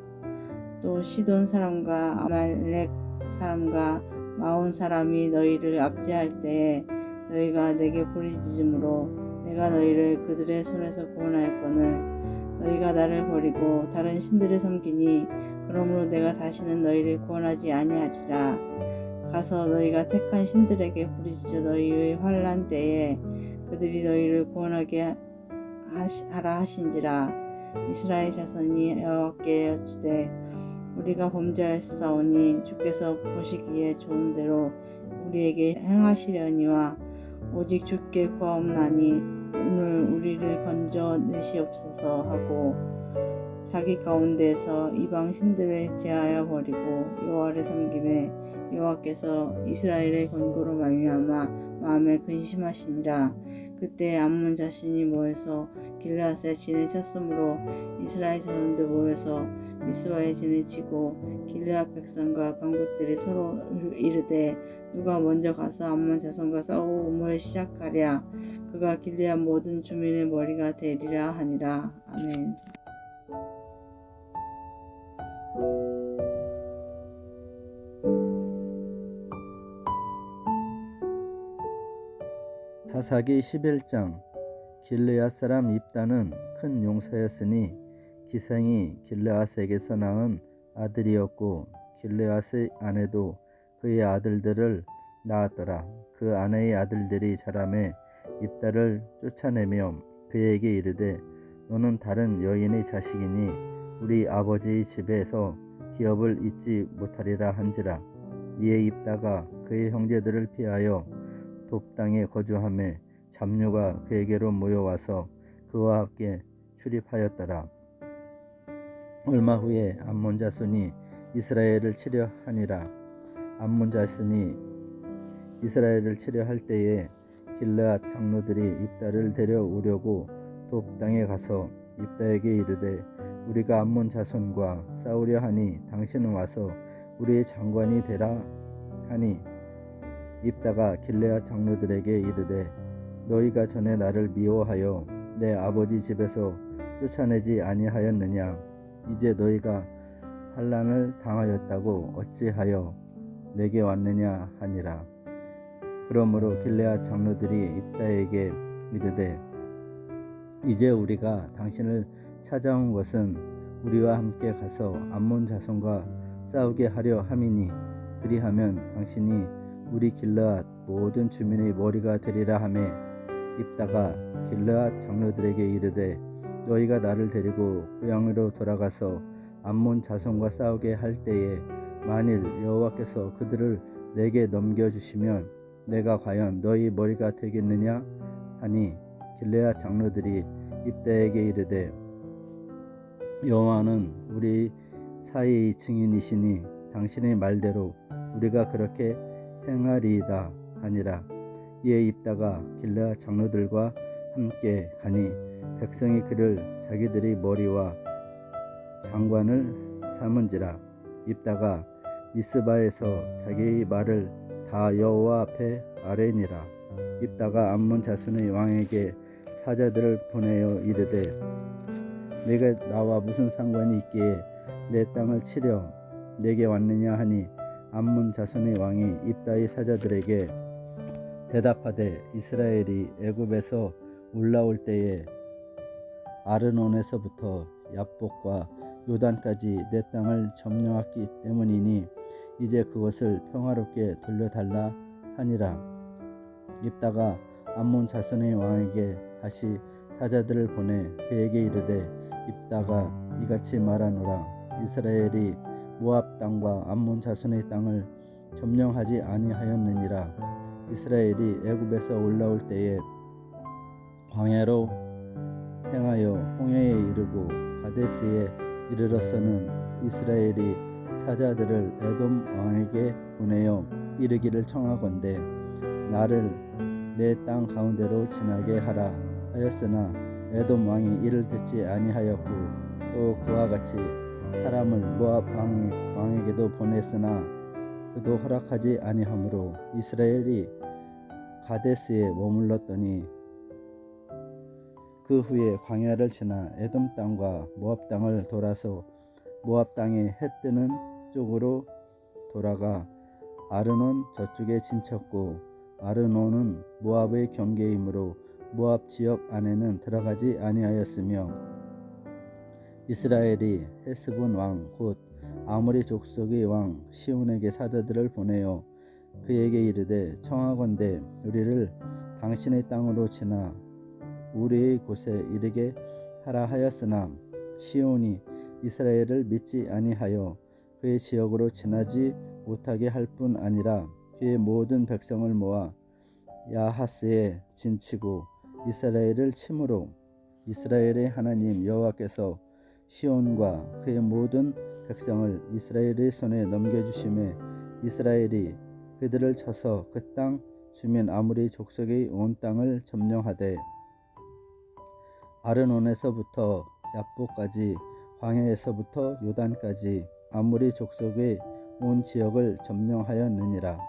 또 시돈 사람과 아말렉 사람과 마온 사람이 너희를 압제할 때에 너희가 내게 부르짖음으로 내가 너희를 그들의 손에서 구원하였거늘 너희가 나를 버리고 다른 신들을 섬기니 그러므로 내가 다시는 너희를 구원하지 아니하리라. 가서 너희가 택한 신들에게 부르짖어 너희의 환난 때에 그들이 너희를 구원하게 하라 하신지라. 이스라엘 자손이 여호와께 여쭈되 우리가 범죄하였사오니 주께서 보시기에 좋은 대로 우리에게 행하시려니와 오직 주께 구하옵나니 오늘 우리를 건져내시옵소서 하고 자기 가운데에서 이방 신들을 제하여 버리고 여호와를 섬김에 여호와께서 이스라엘의 권고로 말미암아 마음에 근심하시니라. 그때 암몬 자신이 모여서 길르앗에 진을 쳤으므로 이스라엘 자손들 모여서 미스바에 진을 치고 길르앗 백성과 방백들이 서로 이르되 누가 먼저 가서 암몬 자손과 싸움을 시작하랴. 그가 길르앗 모든 주민의 머리가 되리라 하니라. 아멘. 타사기 11장. 길르앗 사람 입다는 큰 용사였으니 기생이 길르앗에게서 낳은 아들이었고 길르앗의 아내도 그의 아들들을 낳았더라. 그 아내의 아들들이 자라매 입다를 쫓아내며 그에게 이르되 너는 다른 여인의 자식이니 우리 아버지의 집에서 기업을 잊지 못하리라 한지라. 이에 입다가 그의 형제들을 피하여 돕 땅에 거주하매 잡류가 그에게로 모여와서 그와 함께 출입하였더라. 얼마 후에 암몬 자손이 이스라엘을 치려 하니라. 암몬 자손이 이스라엘을 치려 할 때에 길르앗 장로들이 입다를 데려오려고 돕 땅에 가서 입다에게 이르되 우리가 암몬 자손과 싸우려 하니 당신은 와서 우리의 장관이 되라 하니 입다가 길르앗 장로들에게 이르되 너희가 전에 나를 미워하여 내 아버지 집에서 쫓아내지 아니하였느냐. 이제 너희가 환난을 당하였다고 어찌하여 내게 왔느냐 하니라. 그러므로 길르앗 장로들이 입다에게 이르되 이제 우리가 당신을 찾아온 것은 우리와 함께 가서 암몬 자손과 싸우게 하려 함이니 그리하면 당신이 우리 길르앗 모든 주민의 머리가 되리라 하매 입다가 길르앗 장로들에게 이르되 너희가 나를 데리고 고향으로 돌아가서 암몬 자손과 싸우게 할 때에 만일 여호와께서 그들을 내게 넘겨주시면 내가 과연 너희 머리가 되겠느냐 하니 길르앗 장로들이 입다에게 이르되 여호와는 우리 사이의 증인이시니 당신의 말대로 우리가 그렇게 행하리이다 하니라. 이에 입다가 길르앗 장로들과 함께 가니 백성이 그를 자기들의 머리와 장관을 삼은지라. 입다가 미스바에서 자기의 말을 다 여호와 앞에 아뢰니라. 입다가 암몬 자손의 왕에게 사자들을 보내어 이르되 내가 나와 무슨 상관이 있기에 내 땅을 치려 내게 왔느냐 하니 암몬 자손의 왕이 입다의 사자들에게 대답하되 이스라엘이 애굽에서 올라올 때에 아르논에서부터 야복과 요단까지 내 땅을 점령했기 때문이니 이제 그것을 평화롭게 돌려달라 하니라. 입다가 암몬 자손의 왕에게 다시 사자들을 보내 그에게 이르되 입다가 이같이 말하노라. 이스라엘이 모압 땅과 암몬 자손의 땅을 점령하지 아니하였느니라. 이스라엘이 애굽에서 올라올 때에 광야로 행하여 홍해에 이르고 가데스에 이르러서는 이스라엘이 사자들을 에돔 왕에게 보내어 이르기를 청하건대 나를 내 땅 가운데로 지나게 하라 하였으나 에돔 왕이 이를 듣지 아니하였고 또 그와 같이 사람을 모압 왕에게도 보냈으나 그도 허락하지 아니하므로 이스라엘이 가데스에 머물렀더니 그 후에 광야를 지나 에돔 땅과 모압 땅을 돌아서 모압 땅의 해 뜨는 쪽으로 돌아가 아르논 저쪽에 진쳤고 아르논은 모압의 경계이므로 모압 지역 안에는 들어가지 아니하였으며 이스라엘이 헤스본 왕 곧 아모리 족속의 왕 시온에게 사도들을 보내어 그에게 이르되 청하건대 우리를 당신의 땅으로 지나 우리의 곳에 이르게 하라 하였으나 시온이 이스라엘을 믿지 아니하여 그의 지역으로 지나지 못하게 할 뿐 아니라 그의 모든 백성을 모아 야하스에 진치고 이스라엘을 침으로 이스라엘의 하나님 여호와께서 시온과 그의 모든 백성을 이스라엘의 손에 넘겨주심에 이스라엘이 그들을 쳐서 그 땅 주민 아모리 족속의 온 땅을 점령하되 아르논에서부터 얍보까지 광야에서부터 요단까지 아모리 족속의 온 지역을 점령하였느니라.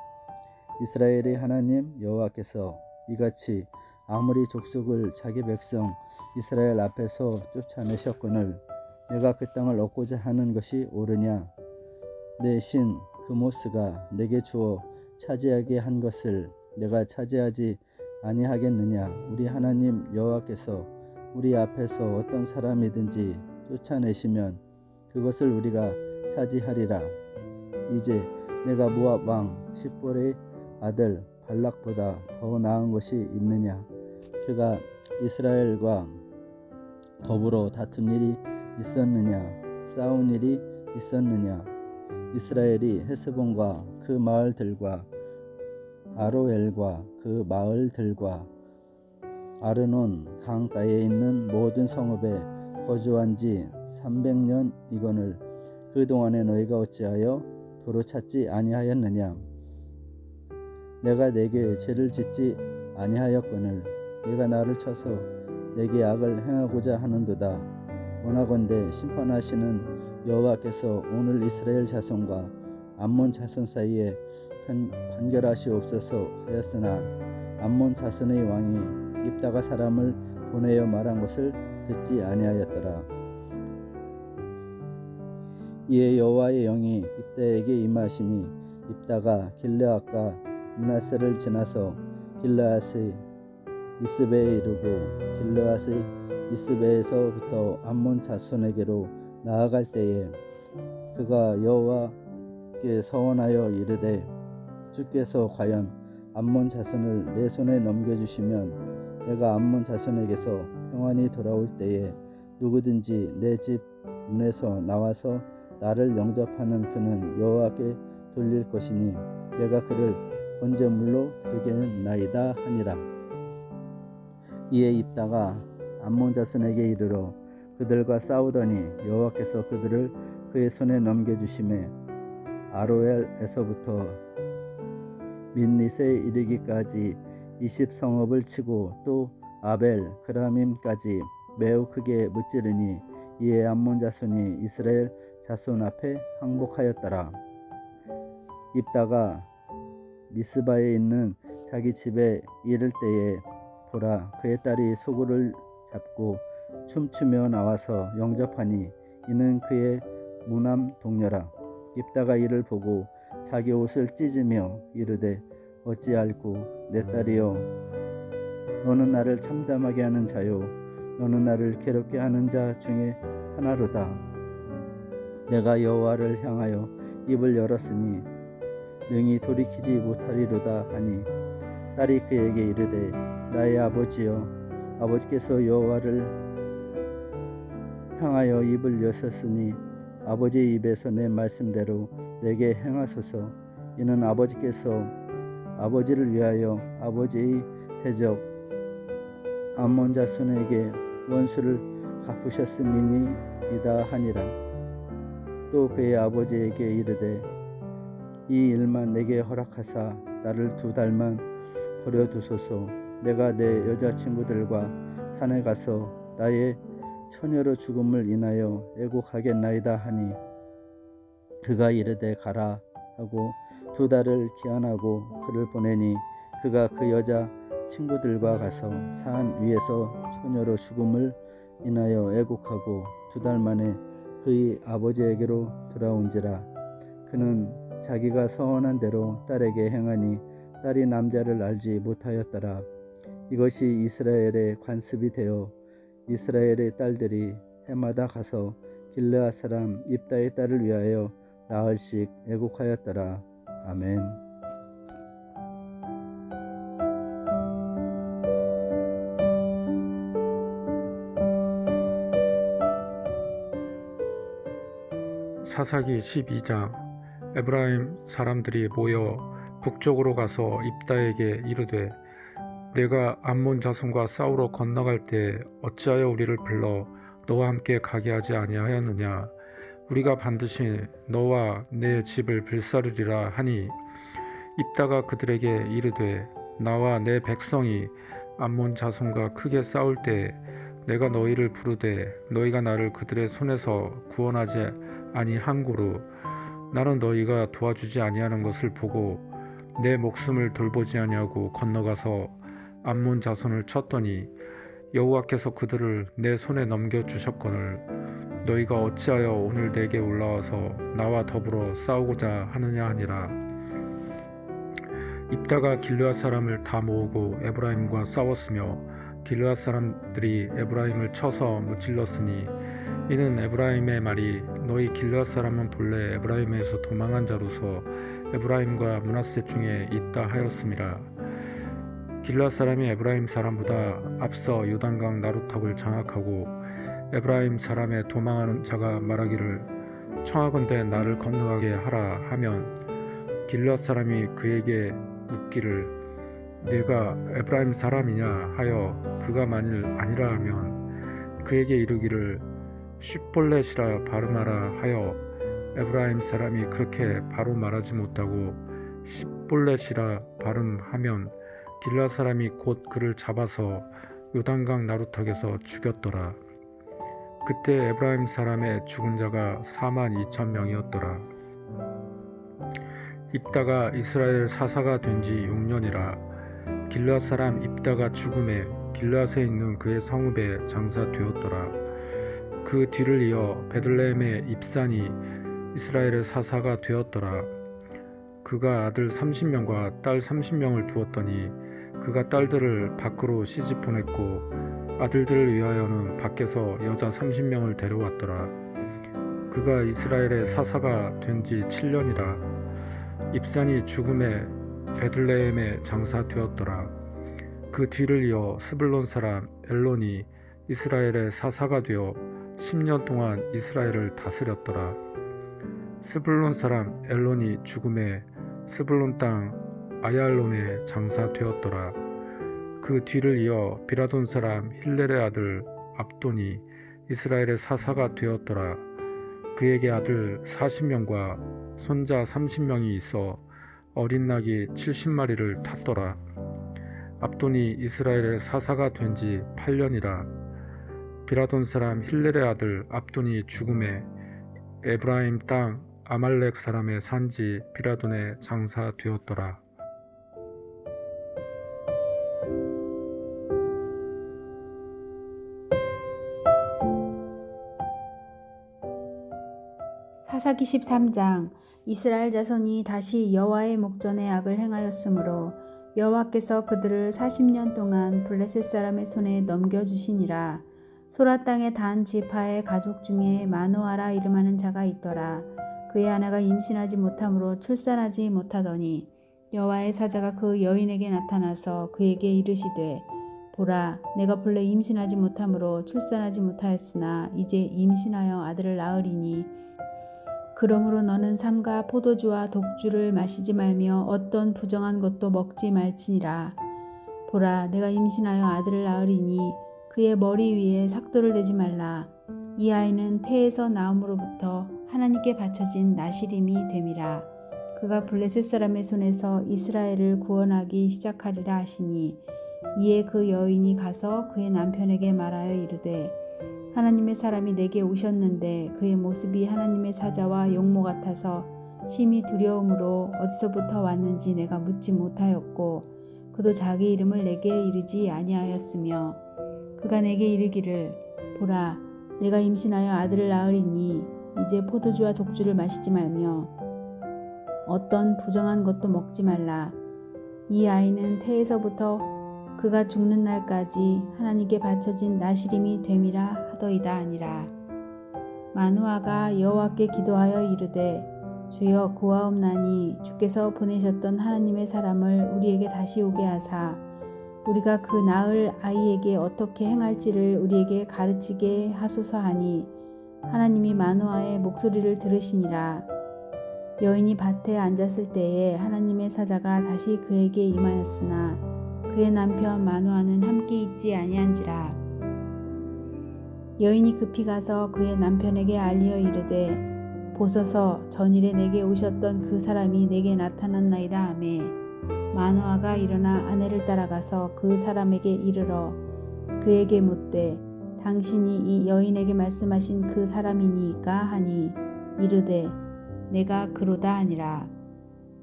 이스라엘의 하나님 여호와께서 이같이 아모리 족속을 자기 백성 이스라엘 앞에서 쫓아내셨거늘 내가 그 땅을 얻고자 하는 것이 옳으냐? 내 신 그모스가 내게 주어 차지하게 한 것을 내가 차지하지 아니하겠느냐? 우리 하나님 여호와께서 우리 앞에서 어떤 사람이든지 쫓아내시면 그것을 우리가 차지하리라. 이제 내가 모압 왕 십볼의 아들 발락보다 더 나은 것이 있느냐? 그가 이스라엘과 더불어 다툰 일이 있었느냐? 싸운 일이 있었느냐? 이스라엘이 헤스본과 그 마을들과 아로엘과 그 마을들과 아르논 강가에 있는 모든 성읍에 거주한 지 300년이거늘 그동안에 너희가 어찌하여 도로 찾지 아니하였느냐? 내가 내게 죄를 짓지 아니하였거늘 내가 나를 쳐서 내게 악을 행하고자 하는도다. 원하건대 심판하시는 여호와께서 오늘 이스라엘 자손과 암몬 자손 사이에 판결하시옵소서 하였으나 암몬 자손의 왕이 입다가 사람을 보내어 말한 것을 듣지 아니하였더라. 이에 여호와의 영이 입다에게 임하시니 입다가 길르앗과 므낫세를 지나서 길르앗의 이스베에 이르고 길르앗의 이스베에서부터 암몬 자손에게로 나아갈 때에 그가 여호와께 서원하여 이르되 주께서 과연 암몬 자손을 내 손에 넘겨주시면 내가 암몬 자손에게서 평안히 돌아올 때에 누구든지 내 집 문에서 나와서 나를 영접하는 그는 여호와께 돌릴 것이니 내가 그를 번제물로 드리겠나이다 하니라. 이에 입다가 암몬 자손에게 이르러 그들과 싸우더니 여호와께서 그들을 그의 손에 넘겨주심에 아로엘에서부터 민닛에 이르기까지 20성읍을 치고 또 아벨 그라밈까지 매우 크게 무찌르니 이에 암몬 자손이 이스라엘 자손 앞에 항복하였더라. 입다가 미스바에 있는 자기 집에 이를 때에 보라 그의 딸이 소굴을 잡고 춤추며 나와서 영접하니 이는 그의 무남 동료라. 입다가 이를 보고 자기 옷을 찢으며 이르되 어찌할꼬 내 딸이여 너는 나를 참담하게 하는 자요 너는 나를 괴롭게 하는 자 중에 하나로다. 내가 여호와를 향하여 입을 열었으니 능히 돌이키지 못하리로다 하니 딸이 그에게 이르되 나의 아버지여 아버지께서 여호와를 향하여 입을 여셨으니 아버지의 입에서 내 말씀대로 내게 행하소서. 이는 아버지께서 아버지를 위하여 아버지의 대적 암몬 자손에게 원수를 갚으셨음이니이다 하니라. 또 그의 아버지에게 이르되 이 일만 내게 허락하사 나를 2달만 버려두소서. 내가 내 여자친구들과 산에 가서 나의 처녀로 죽음을 인하여 애곡하겠나이다 하니 그가 이르되 가라 하고 2달을 기한하고 그를 보내니 그가 그 여자 친구들과 가서 산 위에서 처녀로 죽음을 인하여 애곡하고 2달 만에 그의 아버지에게로 돌아온지라. 그는 자기가 서원한 대로 딸에게 행하니 딸이 남자를 알지 못하였더라. 이것이 이스라엘의 관습이 되어 이스라엘의 딸들이 해마다 가서 길르앗 사람 입다의 딸을 위하여 나흘씩 애곡하였더라. 아멘. 사사기 12장. 에브라임 사람들이 모여 북쪽으로 가서 입다에게 이르되 내가 암몬 자손과 싸우러 건너갈 때 어찌하여 우리를 불러 너와 함께 가게 하지 아니하였느냐. 우리가 반드시 너와 내 집을 불사르리라 하니 입다가 그들에게 이르되 나와 내 백성이 암몬 자손과 크게 싸울 때 내가 너희를 부르되 너희가 나를 그들의 손에서 구원하지 아니한고로 나는 너희가 도와주지 아니하는 것을 보고 내 목숨을 돌보지 아니하고 건너가서 암몬 자손을 쳤더니 여호와께서 그들을 내 손에 넘겨주셨거늘 너희가 어찌하여 오늘 내게 올라와서 나와 더불어 싸우고자 하느냐 하니라. 입다가 길르앗 사람을 다 모으고 에브라임과 싸웠으며 길르앗 사람들이 에브라임을 쳐서 무찔렀으니 이는 에브라임의 말이 너희 길르앗 사람은 본래 에브라임에서 도망한 자로서 에브라임과 므낫세 중에 있다 하였음이라. 길르앗 사람이 에브라임 사람보다 앞서 요단강 나루턱을 장악하고 에브라임 사람의 도망하는 자가 말하기를 청하건대 나를 건너가게 하라 하면 길르앗 사람이 그에게 묻기를 네가 에브라임 사람이냐 하여 그가 만일 아니라 하면 그에게 이르기를 쉿볼렛이라 발음하라 하여 에브라임 사람이 그렇게 바로 말하지 못하고 십볼렛이라 발음하면 길르앗 사람이 곧 그를 잡아서 요단강 나루턱에서 죽였더라. 그때 에브라임 사람의 죽은 자가 42,000명이었더라. 입다가 이스라엘 사사가 된 지 6년이라 길르앗 사람 입다가 죽음에 길르앗에 있는 그의 성읍에 장사되었더라. 그 뒤를 이어 베들레헴의 입산이 이스라엘의 사사가 되었더라. 그가 아들 30명과 딸 30명을 두었더니 그가 딸들을 밖으로 시집 보냈고 아들들을 위하여는 밖에서 여자 30명을 데려왔더라. 그가 이스라엘의 사사가 된 지 7년이라 입산이 죽음에 베들레헴에 장사되었더라. 그 뒤를 이어 스불론 사람 엘론이 이스라엘의 사사가 되어 10년 동안 이스라엘을 다스렸더라. 스불론 사람 엘론이 죽음에 스불론 땅 아얄론에 장사되었더라. 그 뒤를 이어 비라돈 사람 힐렐의 아들 압돈이 이스라엘의 사사가 되었더라. 그에게 아들 40명과 손자 30명이 있어 어린 낙이 70마리를 탔더라. 압돈이 이스라엘의 사사가 된 지 8년이라. 비라돈 사람 힐렐의 아들 압돈이 죽음에 에브라임 땅 아말렉 사람의 산지 비라돈에 장사되었더라. 사사기 13장. 이스라엘 자손이 다시 여호와의 목전에 악을 행하였으므로 여호와께서 그들을 40년 동안 블레셋 사람의 손에 넘겨주시니라. 소라 땅의 단 지파의 가족 중에 마노아라 이름하는 자가 있더라. 그의 아내가 임신하지 못함으로 출산하지 못하더니 여호와의 사자가 그 여인에게 나타나서 그에게 이르시되 보라, 내가 본래 임신하지 못함으로 출산하지 못하였으나 이제 임신하여 아들을 낳으리니 그러므로 너는 삼가 포도주와 독주를 마시지 말며 어떤 부정한 것도 먹지 말지니라. 보라, 내가 임신하여 아들을 낳으리니 그의 머리 위에 삭도를 대지 말라. 이 아이는 태에서 나옴으로부터 하나님께 바쳐진 나시림이 됨이라. 그가 블레셋 사람의 손에서 이스라엘을 구원하기 시작하리라 하시니 이에 그 여인이 가서 그의 남편에게 말하여 이르되 하나님의 사람이 내게 오셨는데 그의 모습이 하나님의 사자와 용모 같아서 심히 두려움으로 어디서부터 왔는지 내가 묻지 못하였고 그도 자기 이름을 내게 이르지 아니하였으며 그가 내게 이르기를 보라 내가 임신하여 아들을 낳으리니 이제 포도주와 독주를 마시지 말며 어떤 부정한 것도 먹지 말라. 이 아이는 태에서부터 그가 죽는 날까지 하나님께 바쳐진 나시림이 됨이라 하더이다 아니라. 마누아가 여호와께 기도하여 이르되 주여 구하옵나니 주께서 보내셨던 하나님의 사람을 우리에게 다시 오게 하사 우리가 그 낳을 아이에게 어떻게 행할지를 우리에게 가르치게 하소서 하니 하나님이 마누아의 목소리를 들으시니라. 여인이 밭에 앉았을 때에 하나님의 사자가 다시 그에게 임하였으나 그의 남편 마누아는 함께 있지 아니한지라. 여인이 급히 가서 그의 남편에게 알리어 이르되 보소서 전일에 내게 오셨던 그 사람이 내게 나타났나이다 하매 마누아가 일어나 아내를 따라가서 그 사람에게 이르러 그에게 묻되 당신이 이 여인에게 말씀하신 그 사람이니까 하니 이르되 내가 그로다 하니라.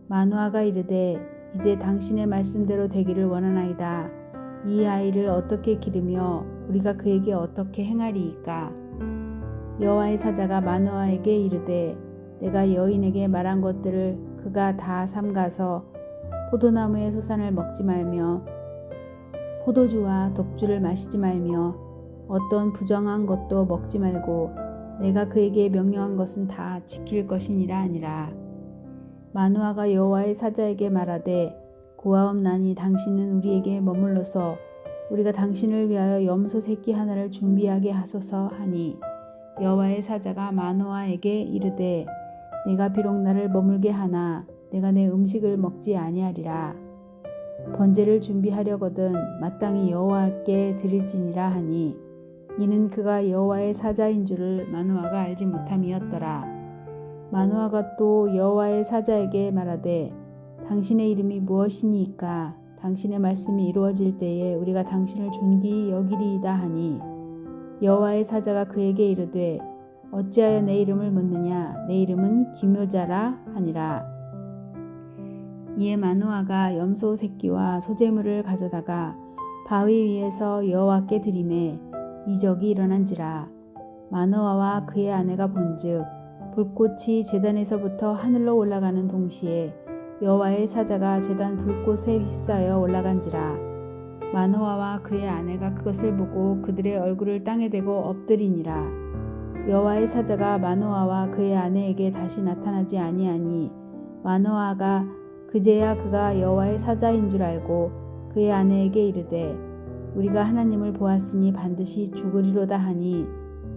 마누아가 이르되 이제 당신의 말씀대로 되기를 원하나이다. 이 아이를 어떻게 기르며 우리가 그에게 어떻게 행하리이까. 여호와의 사자가 마누아에게 이르되 내가 여인에게 말한 것들을 그가 다 삼가서 포도나무의 소산을 먹지 말며 포도주와 독주를 마시지 말며 어떤 부정한 것도 먹지 말고 내가 그에게 명령한 것은 다 지킬 것이니라 하니라. 마누아가 여호와의 사자에게 말하되 고아옵나니 당신은 우리에게 머물러서 우리가 당신을 위하여 염소 새끼 하나를 준비하게 하소서 하니 여호와의 사자가 마누아에게 이르되 내가 비록 나를 머물게 하나 내가 내 음식을 먹지 아니하리라. 번제를 준비하려거든 마땅히 여호와께 드릴지니라 하니 이는 그가 여호와의 사자인 줄을 마누아가 알지 못함이었더라. 마누아가 또 여호와의 사자에게 말하되 당신의 이름이 무엇이니이까 당신의 말씀이 이루어질 때에 우리가 당신을 존귀히 여기리이다 하니 여호와의 사자가 그에게 이르되 어찌하여 내 이름을 묻느냐 내 이름은 기묘자라 하니라. 이에 마누아가 염소 새끼와 소재물을 가져다가 바위 위에서 여호와께 드리매 이적이 일어난지라. 마누아와 그의 아내가 본즉 불꽃이 제단에서부터 하늘로 올라가는 동시에 여호와의 사자가 제단 불꽃에 휩싸여 올라간지라. 마누아와 그의 아내가 그것을 보고 그들의 얼굴을 땅에 대고 엎드리니라. 여호와의 사자가 마누아와 그의 아내에게 다시 나타나지 아니하니 마누아가 그제야 그가 여호와의 사자인 줄 알고 그의 아내에게 이르되 우리가 하나님을 보았으니 반드시 죽으리로다 하니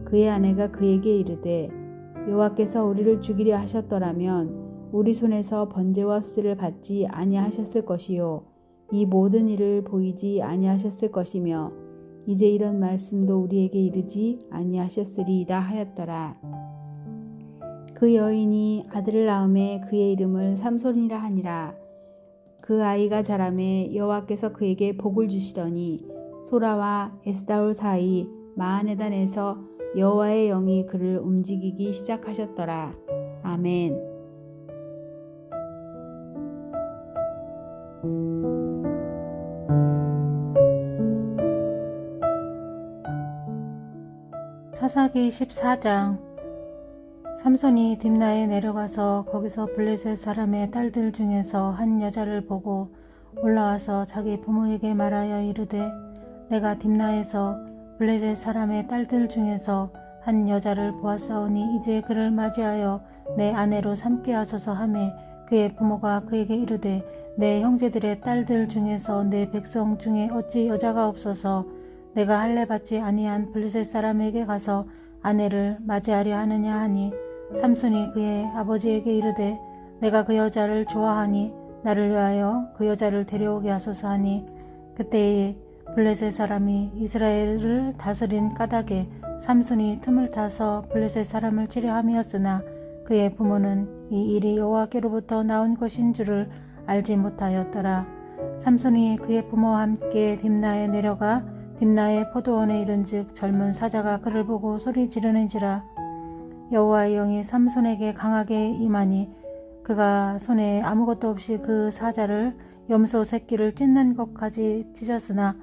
그의 아내가 그에게 이르되 여호와께서 우리를 죽이려 하셨더라면 우리 손에서 번제와 수제를 받지 아니하셨을 것이요 이 모든 일을 보이지 아니하셨을 것이며 이제 이런 말씀도 우리에게 이르지 아니하셨으리이다 하였더라. 그 여인이 아들을 낳음에 그의 이름을 삼손이라 하니라. 그 아이가 자라매 여호와께서 그에게 복을 주시더니 소라와 에스다올 사이 마하네단에서 여호와의 영이 그를 움직이기 시작하셨더라. 아멘. 사사기 14장. 삼손이 딥나에 내려가서 거기서 블레셋 사람의 딸들 중에서 한 여자를 보고 올라와서 자기 부모에게 말하여 이르되 내가 딥나에서 블레셋 사람의 딸들 중에서 한 여자를 보았사오니 이제 그를 맞이하여 내 아내로 삼게 하소서 하매 그의 부모가 그에게 이르되 내 형제들의 딸들 중에서 내 백성 중에 어찌 여자가 없어서 내가 할례 받지 아니한 블레셋 사람에게 가서 아내를 맞이하려 하느냐 하니 삼손이 그의 아버지에게 이르되 내가 그 여자를 좋아하니 나를 위하여 그 여자를 데려오게 하소서 하니 그때에 블레셋 사람이 이스라엘을 다스린 까닭에 삼손이 틈을 타서 블레셋 사람을 치려 함이었으나 그의 부모는 이 일이 여호와께로부터 나온 것인 줄을 알지 못하였더라. 삼손이 그의 부모와 함께 딥나에 내려가 딥나의 포도원에 이른즉 젊은 사자가 그를 보고 소리 지르는지라. 여호와의 영이 삼손에게 강하게 임하니 그가 손에 아무것도 없이 그 사자를 염소 새끼를 찢는 것까지 찢었으나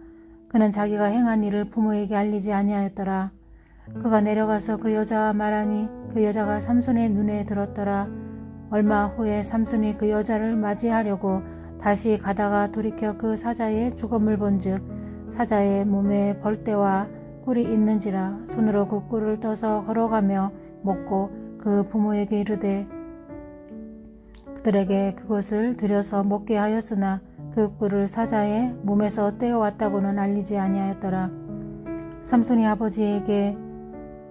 그는 자기가 행한 일을 부모에게 알리지 아니하였더라. 그가 내려가서 그 여자와 말하니 그 여자가 삼손의 눈에 들었더라. 얼마 후에 삼손이 그 여자를 맞이하려고 다시 가다가 돌이켜 그 사자의 죽음을 본즉 사자의 몸에 벌떼와 꿀이 있는지라. 손으로 그 꿀을 떠서 걸어가며 먹고 그 부모에게 이르되 그들에게 그것을 들여서 먹게 하였으나 그 꿀을 사자의 몸에서 떼어왔다고는 알리지 아니하였더라. 삼손이 아버지에게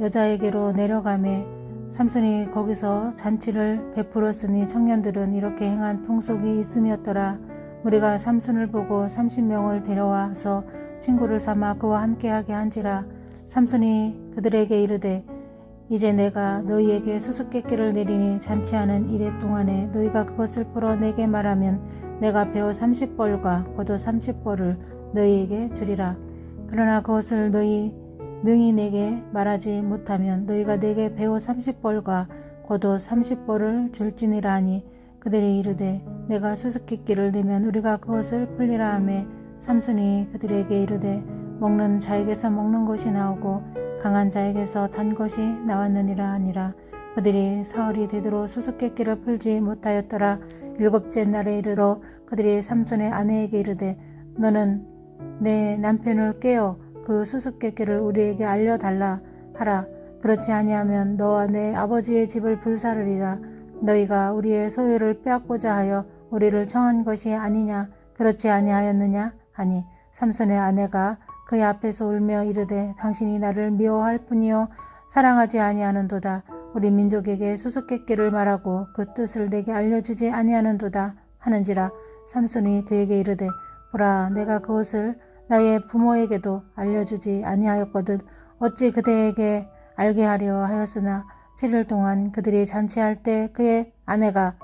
여자에게로 내려가매 삼손이 거기서 잔치를 베풀었으니 청년들은 이렇게 행한 풍속이 있음이었더라. 우리가 삼손을 보고 30명을 데려와서 친구를 삼아 그와 함께하게 한지라. 삼손이 그들에게 이르되 이제 내가 너희에게 수수께끼를 내리니 잔치하는 이래 동안에 너희가 그것을 풀어 내게 말하면 내가 배어 30벌과 겉옷 30벌을 너희에게 주리라. 그러나 그것을 너희 능히 내게 말하지 못하면 너희가 내게 배어 30벌과 겉옷 30벌을 줄지니라 하니 그들이 이르되 내가 수수께끼를 내면 우리가 그것을 풀리라 하매 삼손이 그들에게 이르되 먹는 자에게서 먹는 것이 나오고 강한 자에게서 단 것이 나왔느니라 하니라. 그들이 사흘이 되도록 수수께끼를 풀지 못하였더라. 7째 날에 이르러 그들이 삼손의 아내에게 이르되 너는 내 남편을 깨어 그 수수께끼를 우리에게 알려달라 하라. 그렇지 아니하면 너와 내 아버지의 집을 불사르리라. 너희가 우리의 소유를 빼앗고자 하여 우리를 청한 것이 아니냐 그렇지 아니하였느냐 하니 삼손의 아내가 그의 앞에서 울며 이르되 당신이 나를 미워할 뿐이요 사랑하지 아니하는도다. 우리 민족에게 수수께끼를 말하고 그 뜻을 내게 알려주지 아니하는도다 하는지라. 삼손이 그에게 이르되 보라 내가 그것을 나의 부모에게도 알려주지 아니하였거든 어찌 그대에게 알게 하려 하였으나 7일 동안 그들이 잔치할 때 그의 아내가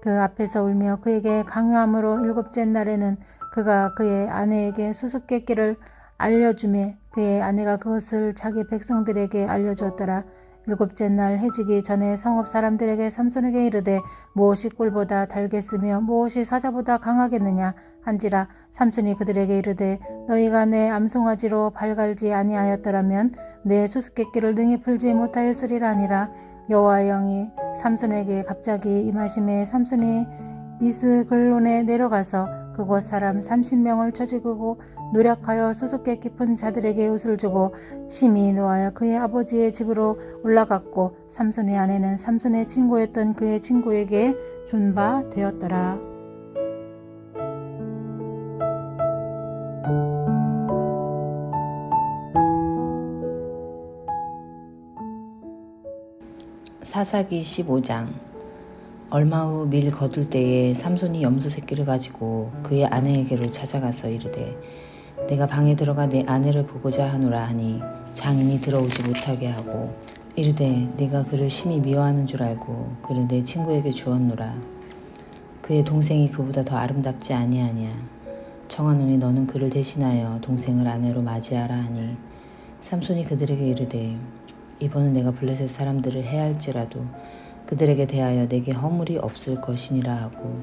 그 앞에서 울며 그에게 강요함으로 7째 날에는 그가 그의 아내에게 수수께끼를 알려주매 그의 아내가 그것을 자기 백성들에게 알려주었더라. 7째 날 해지기 전에 성읍 사람들에게 삼손에게 이르되 무엇이 꿀보다 달겠으며 무엇이 사자보다 강하겠느냐 한지라. 삼손이 그들에게 이르되 너희가 내 암송아지로 발갈지 아니하였더라면 내 수수께끼를 능히 풀지 못하였으리라 하니라. 여호와의 영이 삼손에게 갑자기 임하심에 삼손이 이스글론에 내려가서 그곳 사람 30명을 쳐죽이고 노력하여 수수께끼 푼 자들에게 옷을 주고 심히 노하여 그의 아버지의 집으로 올라갔고 삼손의 아내는 삼손의 친구였던 그의 친구에게 준 바 되었더라. 사사기 15장. 얼마 후 밀 거둘 때에 삼손이 염소 새끼를 가지고 그의 아내에게로 찾아가서 이르되 내가 방에 들어가 내 아내를 보고자 하노라 하니 장인이 들어오지 못하게 하고 이르되 네가 그를 심히 미워하는 줄 알고 그를 내 친구에게 주었노라. 그의 동생이 그보다 더 아름답지 아니하냐. 청하노니 너는 그를 대신하여 동생을 아내로 맞이하라 하니 삼손이 그들에게 이르되 이번은 내가 블레셋 사람들을 해할지라도 그들에게 대하여 내게 허물이 없을 것이니라 하고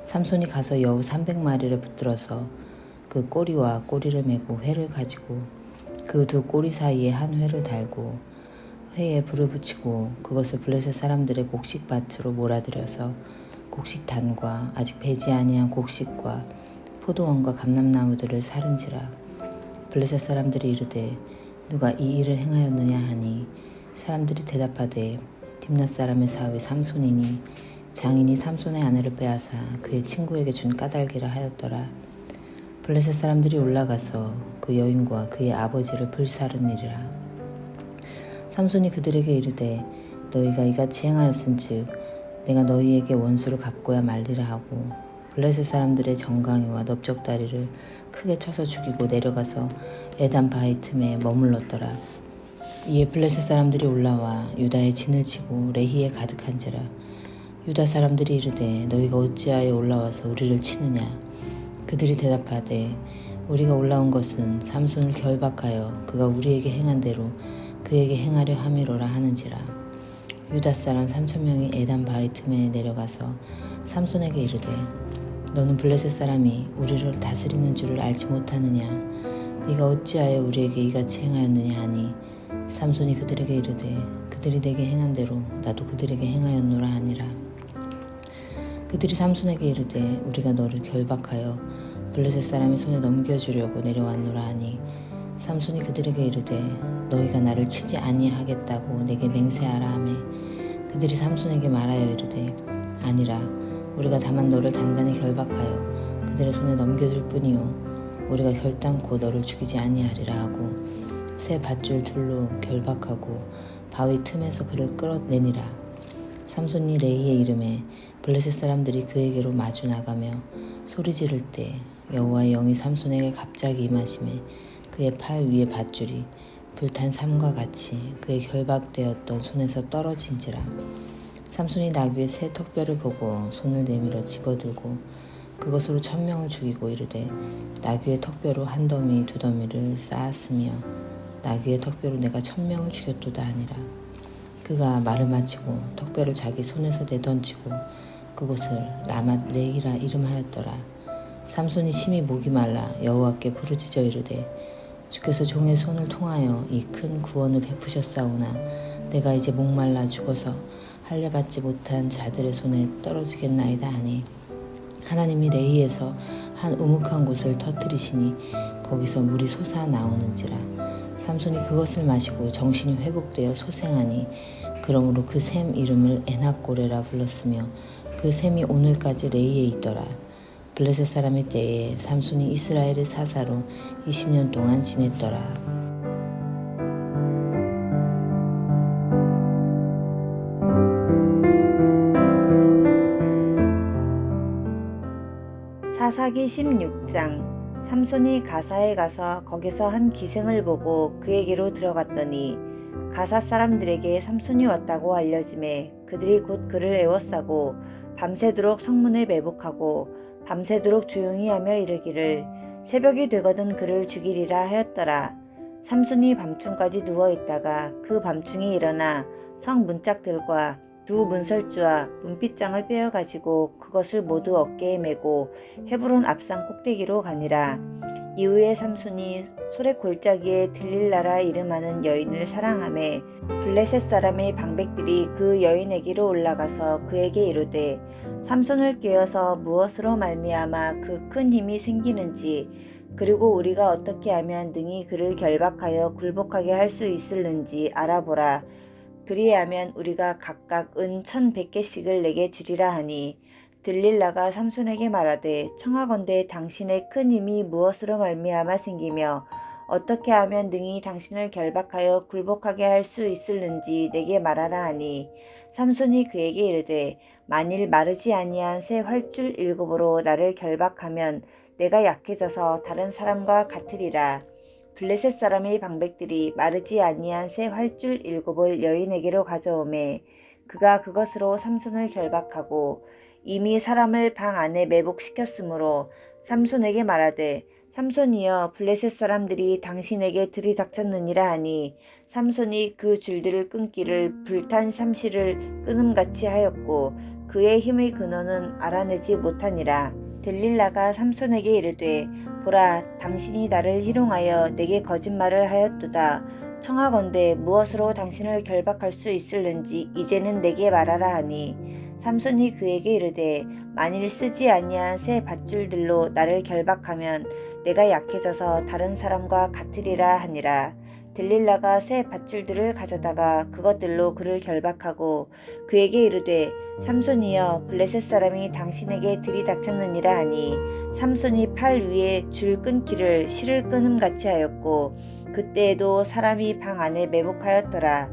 삼손이 가서 여우 300마리를 붙들어서 그 꼬리와 꼬리를 메고 회를 가지고 그 두 꼬리 사이에 한 회를 달고 회에 불을 붙이고 그것을 블레셋 사람들의 곡식밭으로 몰아들여서 곡식단과 아직 배지 아니한 곡식과 포도원과 감람나무들을 사른지라. 블레셋 사람들이 이르되 누가 이 일을 행하였느냐 하니 사람들이 대답하되 딥낫 사람의 사위 삼손이니 장인이 삼손의 아내를 빼앗아 그의 친구에게 준 까닭이라 하였더라. 블레셋 사람들이 올라가서 그 여인과 그의 아버지를 불사르니라. 삼손이 그들에게 이르되 너희가 이같이 행하였은즉 내가 너희에게 원수를 갚고야 말리라 하고 블레셋 사람들의 정강이와 넓적다리를 크게 쳐서 죽이고 내려가서 에단 바위 틈에 머물렀더라. 이에 블레셋 사람들이 올라와 유다의 진을 치고 레히에 가득한지라. 유다 사람들이 이르되 너희가 어찌하여 올라와서 우리를 치느냐. 그들이 대답하되 우리가 올라온 것은 삼손을 결박하여 그가 우리에게 행한 대로 그에게 행하려 함이로라 하는지라. 유다 사람 3,000명이 에단 바위 틈에 내려가서 삼손에게 이르되 너는 블레셋 사람이 우리를 다스리는 줄을 알지 못하느냐? 네가 어찌하여 우리에게 이같이 행하였느냐 하니 삼손이 그들에게 이르되 그들이 내게 행한 대로 나도 그들에게 행하였노라 하니라. 그들이 삼손에게 이르되 우리가 너를 결박하여 블레셋 사람의 손에 넘겨주려고 내려왔노라 하니 삼손이 그들에게 이르되 너희가 나를 치지 아니하겠다고 내게 맹세하라 하매 그들이 삼손에게 말하여 이르되 아니라 우리가 다만 너를 단단히 결박하여 그들의 손에 넘겨줄 뿐이요 우리가 결단코 너를 죽이지 아니하리라 하고 새 밧줄 둘로 결박하고 바위 틈에서 그를 끌어내니라. 삼손이 레이의 이름에 블레셋 사람들이 그에게로 마주 나가며 소리 지를 때 여호와의 영이 삼손에게 갑자기 임하심에 그의 팔 위에 밧줄이 불탄 삼과 같이 그의 결박되었던 손에서 떨어진지라. 삼손이 나귀의 새 턱뼈를 보고 손을 내밀어 집어들고 그것으로 1,000명을 죽이고 이르되 나귀의 턱뼈로 한 더미 두 더미를 쌓았으며 나귀의 턱뼈로 내가 1,000명을 죽였도다 하니라. 그가 말을 마치고 턱뼈를 자기 손에서 내던지고 그곳을 라맛 레이라 이름하였더라. 삼손이 심히 목이 말라 여호와께 부르짖어 이르되 주께서 종의 손을 통하여 이 큰 구원을 베푸셨사오나 내가 이제 목말라 죽어서 할례받지 못한 자들의 손에 떨어지겠나이다 하니 하나님이 레이에서 한 우묵한 곳을 터뜨리시니 거기서 물이 솟아 나오는지라. 삼손이 그것을 마시고 정신이 회복되어 소생하니 그러므로 그 샘 이름을 에낙고레라 불렀으며 그 샘이 오늘까지 레이에 있더라. 블레셋 사람의 때에 삼손이 이스라엘의 사사로 20년 동안 지냈더라. 사사기 16장. 삼손이 가사에 가서 거기서 한 기생을 보고 그에게로 들어갔더니 가사 사람들에게 삼손이 왔다고 알려지매 그들이 곧 그를 에워싸고 밤새도록 성문에 매복하고 밤새도록 조용히 하며 이르기를 새벽이 되거든 그를 죽이리라 하였더라. 삼손이 밤중까지 누워있다가 그 밤중에 일어나 성 문짝들과 두 문설주와 문빗장을 빼어가지고 그것을 모두 어깨에 메고 헤브론 앞산 꼭대기로 가니라. 이후에 삼손이 소래 골짜기에 들릴라라 이름하는 여인을 사랑하매 블레셋 사람의 방백들이 그 여인에게로 올라가서 그에게 이르되 삼손을 꾀어서 무엇으로 말미암아 그 큰 힘이 생기는지 그리고 우리가 어떻게 하면 능히 그를 결박하여 굴복하게 할 수 있을는지 알아보라. 그리하면 우리가 각각 은 1,100개씩을 내게 주리라 하니 들릴라가 삼손에게 말하되 청하건대 당신의 큰 힘이 무엇으로 말미암아 생기며 어떻게 하면 능히 당신을 결박하여 굴복하게 할 수 있을는지 내게 말하라 하니 삼손이 그에게 이르되 만일 마르지 아니한 새 활줄 7으로 나를 결박하면 내가 약해져서 다른 사람과 같으리라. 블레셋 사람의 방백들이 마르지 아니한 새 활줄 7을 여인에게로 가져오매 그가 그것으로 삼손을 결박하고 이미 사람을 방 안에 매복시켰으므로 삼손에게 말하되 삼손이여 블레셋 사람들이 당신에게 들이닥쳤느니라 하니 삼손이 그 줄들을 끊기를 불탄 삼시를 끊음같이 하였고 그의 힘의 근원은 알아내지 못하니라. 들릴라가 삼손에게 이르되 보라 당신이 나를 희롱하여 내게 거짓말을 하였도다. 청하건대 무엇으로 당신을 결박할 수 있을는지 이제는 내게 말하라 하니 삼손이 그에게 이르되 만일 쓰지 아니한 새 밧줄들로 나를 결박하면 내가 약해져서 다른 사람과 같으리라 하니라. 들릴라가 새 밧줄들을 가져다가 그것들로 그를 결박하고 그에게 이르되 삼손이여 블레셋 사람이 당신에게 들이닥쳤느니라 하니 삼손이 팔 위에 줄 끊기를 실을 끊음같이 하였고 그때에도 사람이 방 안에 매복하였더라.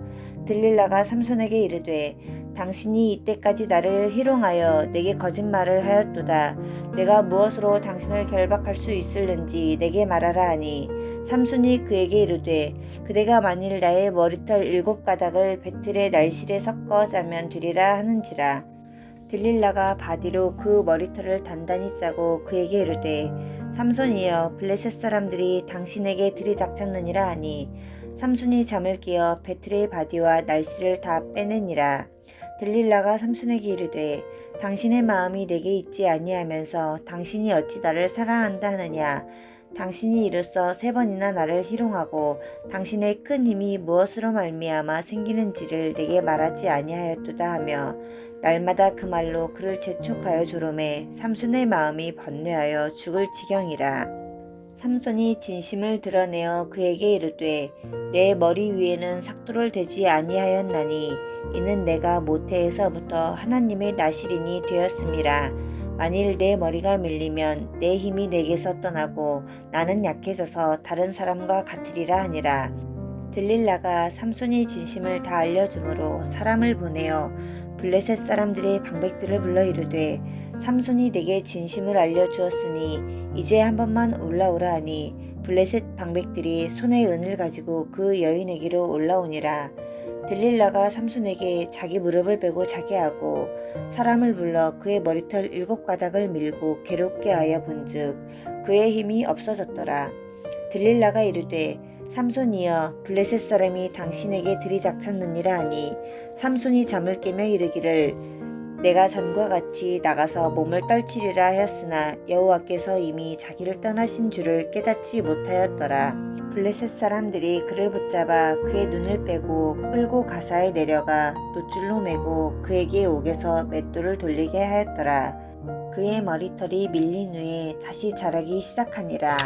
들릴라가 삼손에게 이르되 당신이 이때까지 나를 희롱하여 내게 거짓말을 하였도다. 내가 무엇으로 당신을 결박할 수 있을는지 내게 말하라 하니 삼손이 그에게 이르되 그대가 만일 나의 머리털 7가닥을 배틀의 날실에 섞어 자면 되리라 하는지라. 들릴라가 바디로 그 머리털을 단단히 짜고 그에게 이르되 삼손이여 블레셋 사람들이 당신에게 들이닥쳤느니라 하니 삼손이 잠을 깨어 배틀의 바디와 날씨를 다 빼내니라. 들릴라가 삼손에게 이르되 당신의 마음이 내게 있지 아니하면서 당신이 어찌 나를 사랑한다 하느냐. 당신이 이로써 3번이나 나를 희롱하고 당신의 큰 힘이 무엇으로 말미암아 생기는지를 내게 말하지 아니하였도다 하며 날마다 그 말로 그를 재촉하여 조름해 삼손의 마음이 번뇌하여 죽을 지경이라. 삼손이 진심을 드러내어 그에게 이르되 내 머리 위에는 삭도를 대지 아니하였나니 이는 내가 모태에서부터 하나님의 나실인이 되었음이라. 만일 내 머리가 밀리면 내 힘이 내게서 떠나고 나는 약해져서 다른 사람과 같으리라 하니라. 들릴라가 삼손이 진심을 다 알려주므로 사람을 보내어 블레셋 사람들의 방백들을 불러 이르되 삼손이 내게 진심을 알려주었으니 이제 한 번만 올라오라 하니 블레셋 방백들이 손에 은을 가지고 그 여인에게로 올라오니라. 들릴라가 삼손에게 자기 무릎을 베고 자게 하고 사람을 불러 그의 머리털 7가닥을 밀고 괴롭게 하여 본즉 그의 힘이 없어졌더라. 들릴라가 이르되 삼손이여 블레셋 사람이 당신에게 들이닥쳤느니라 하니 삼손이 잠을 깨며 이르기를 내가 전과 같이 나가서 몸을 떨치리라 하였으나 여호와께서 이미 자기를 떠나신 줄을 깨닫지 못하였더라. 블레셋 사람들이 그를 붙잡아 그의 눈을 빼고 끌고 가사에 내려가 놋줄로 매고 그에게 옥에서 맷돌을 돌리게 하였더라. 그의 머리털이 밀린 후에 다시 자라기 시작하니라.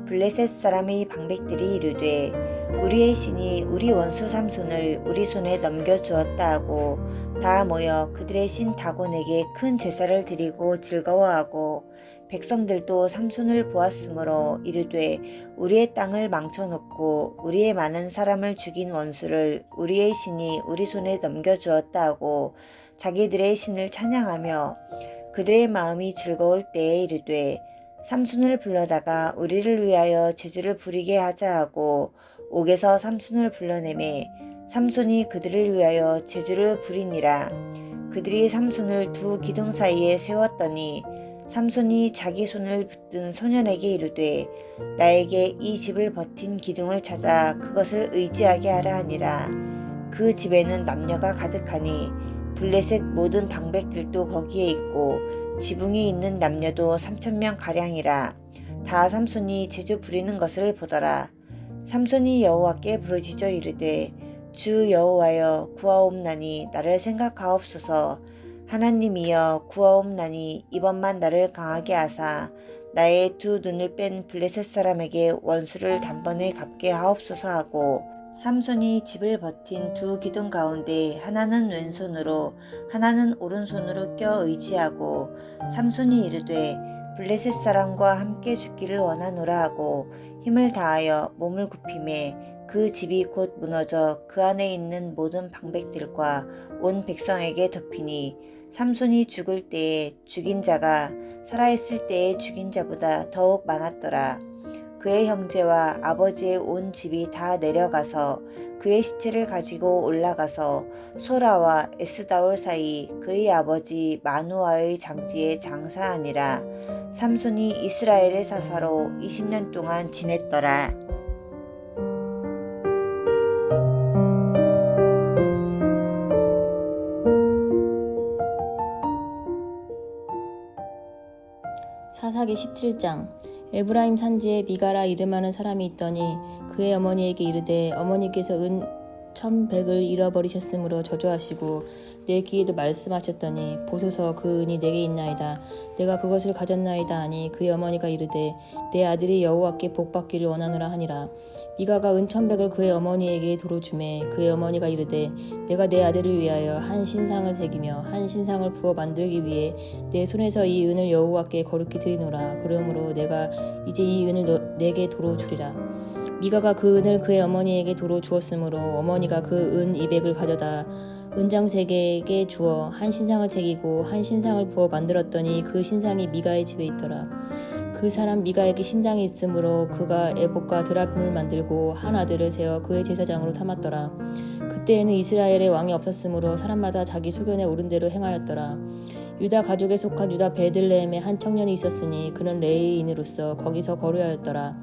블레셋 사람의 방백들이 이르되 우리의 신이 우리 원수 삼손을 우리 손에 넘겨주었다 하고 다 모여 그들의 신 다곤에게 큰 제사를 드리고 즐거워하고 백성들도 삼손을 보았으므로 이르되 우리의 땅을 망쳐놓고 우리의 많은 사람을 죽인 원수를 우리의 신이 우리 손에 넘겨주었다 하고 자기들의 신을 찬양하며 그들의 마음이 즐거울 때에 이르되 삼손을 불러다가 우리를 위하여 제주를 부리게 하자 하고 옥에서 삼손을 불러내매 삼손이 그들을 위하여 제주를 부리니라. 그들이 삼손을 두 기둥 사이에 세웠더니 삼손이 자기 손을 붙든 소년에게 이르되 나에게 이 집을 버틴 기둥을 찾아 그것을 의지하게 하라 하니라. 그 집에는 남녀가 가득하니 블레셋 모든 방백들도 거기에 있고 지붕이 있는 남녀도 3,000명 가량이라. 다 삼손이 제주 부리는 것을 보더라. 삼손이 여호와께 부르짖어 이르되 주 여호와여 구하옵나니 나를 생각하옵소서. 하나님이여 구하옵나니 이번만 나를 강하게 하사 나의 두 눈을 뺀 블레셋 사람에게 원수를 단번에 갚게 하옵소서 하고 삼손이 집을 버틴 두 기둥 가운데 하나는 왼손으로 하나는 오른손으로 껴 의지하고 삼손이 이르되 블레셋 사람과 함께 죽기를 원하노라 하고 힘을 다하여 몸을 굽히매 그 집이 곧 무너져 그 안에 있는 모든 방백들과 온 백성에게 덮이니 삼손이 죽을 때에 죽인 자가 살아있을 때에 죽인 자보다 더욱 많았더라. 그의 형제와 아버지의 온 집이 다 내려가서 그의 시체를 가지고 올라가서 소라와 에스다올 사이 그의 아버지 마누아의 장지에 장사하니라. 삼손이 이스라엘의 사사로 20년 동안 지냈더라. 사사기 17장. 에브라임 산지에 미가라 이름하는 사람이 있더니 그의 어머니에게 이르되 어머니께서 은 1,100을 잃어버리셨으므로 저주하시고 내 귀에도 말씀하셨더니 보소서 그 은이 내게 있나이다. 내가 그것을 가졌나이다 하니 그의 어머니가 이르되 내 아들이 여호와께 복받기를 원하노라 하니라. 미가가 은 1,100을 그의 어머니에게 도로 주매 그의 어머니가 이르되 내가 내 아들을 위하여 한 신상을 새기며 한 신상을 부어 만들기 위해 내 손에서 이 은을 여호와께 거룩히 드리노라. 그러므로 내가 이제 이 은을 내게 도로 주리라. 미가가 그 은을 그의 어머니에게 도로 주었으므로 어머니가 그 은 200을 가져다 은장색에게 주어 한 신상을 새기고 한 신상을 부어 만들었더니 그 신상이 미가의 집에 있더라. 그 사람 미가에게 신장이 있으므로 그가 에봇과 드라빔을 만들고 한 아들을 세워 그의 제사장으로 삼았더라. 그때에는 이스라엘의 왕이 없었으므로 사람마다 자기 소견에 오른 대로 행하였더라. 유다 가족에 속한 유다 베들레헴에 한 청년이 있었으니 그는 레위인으로서 거기서 거류하였더라.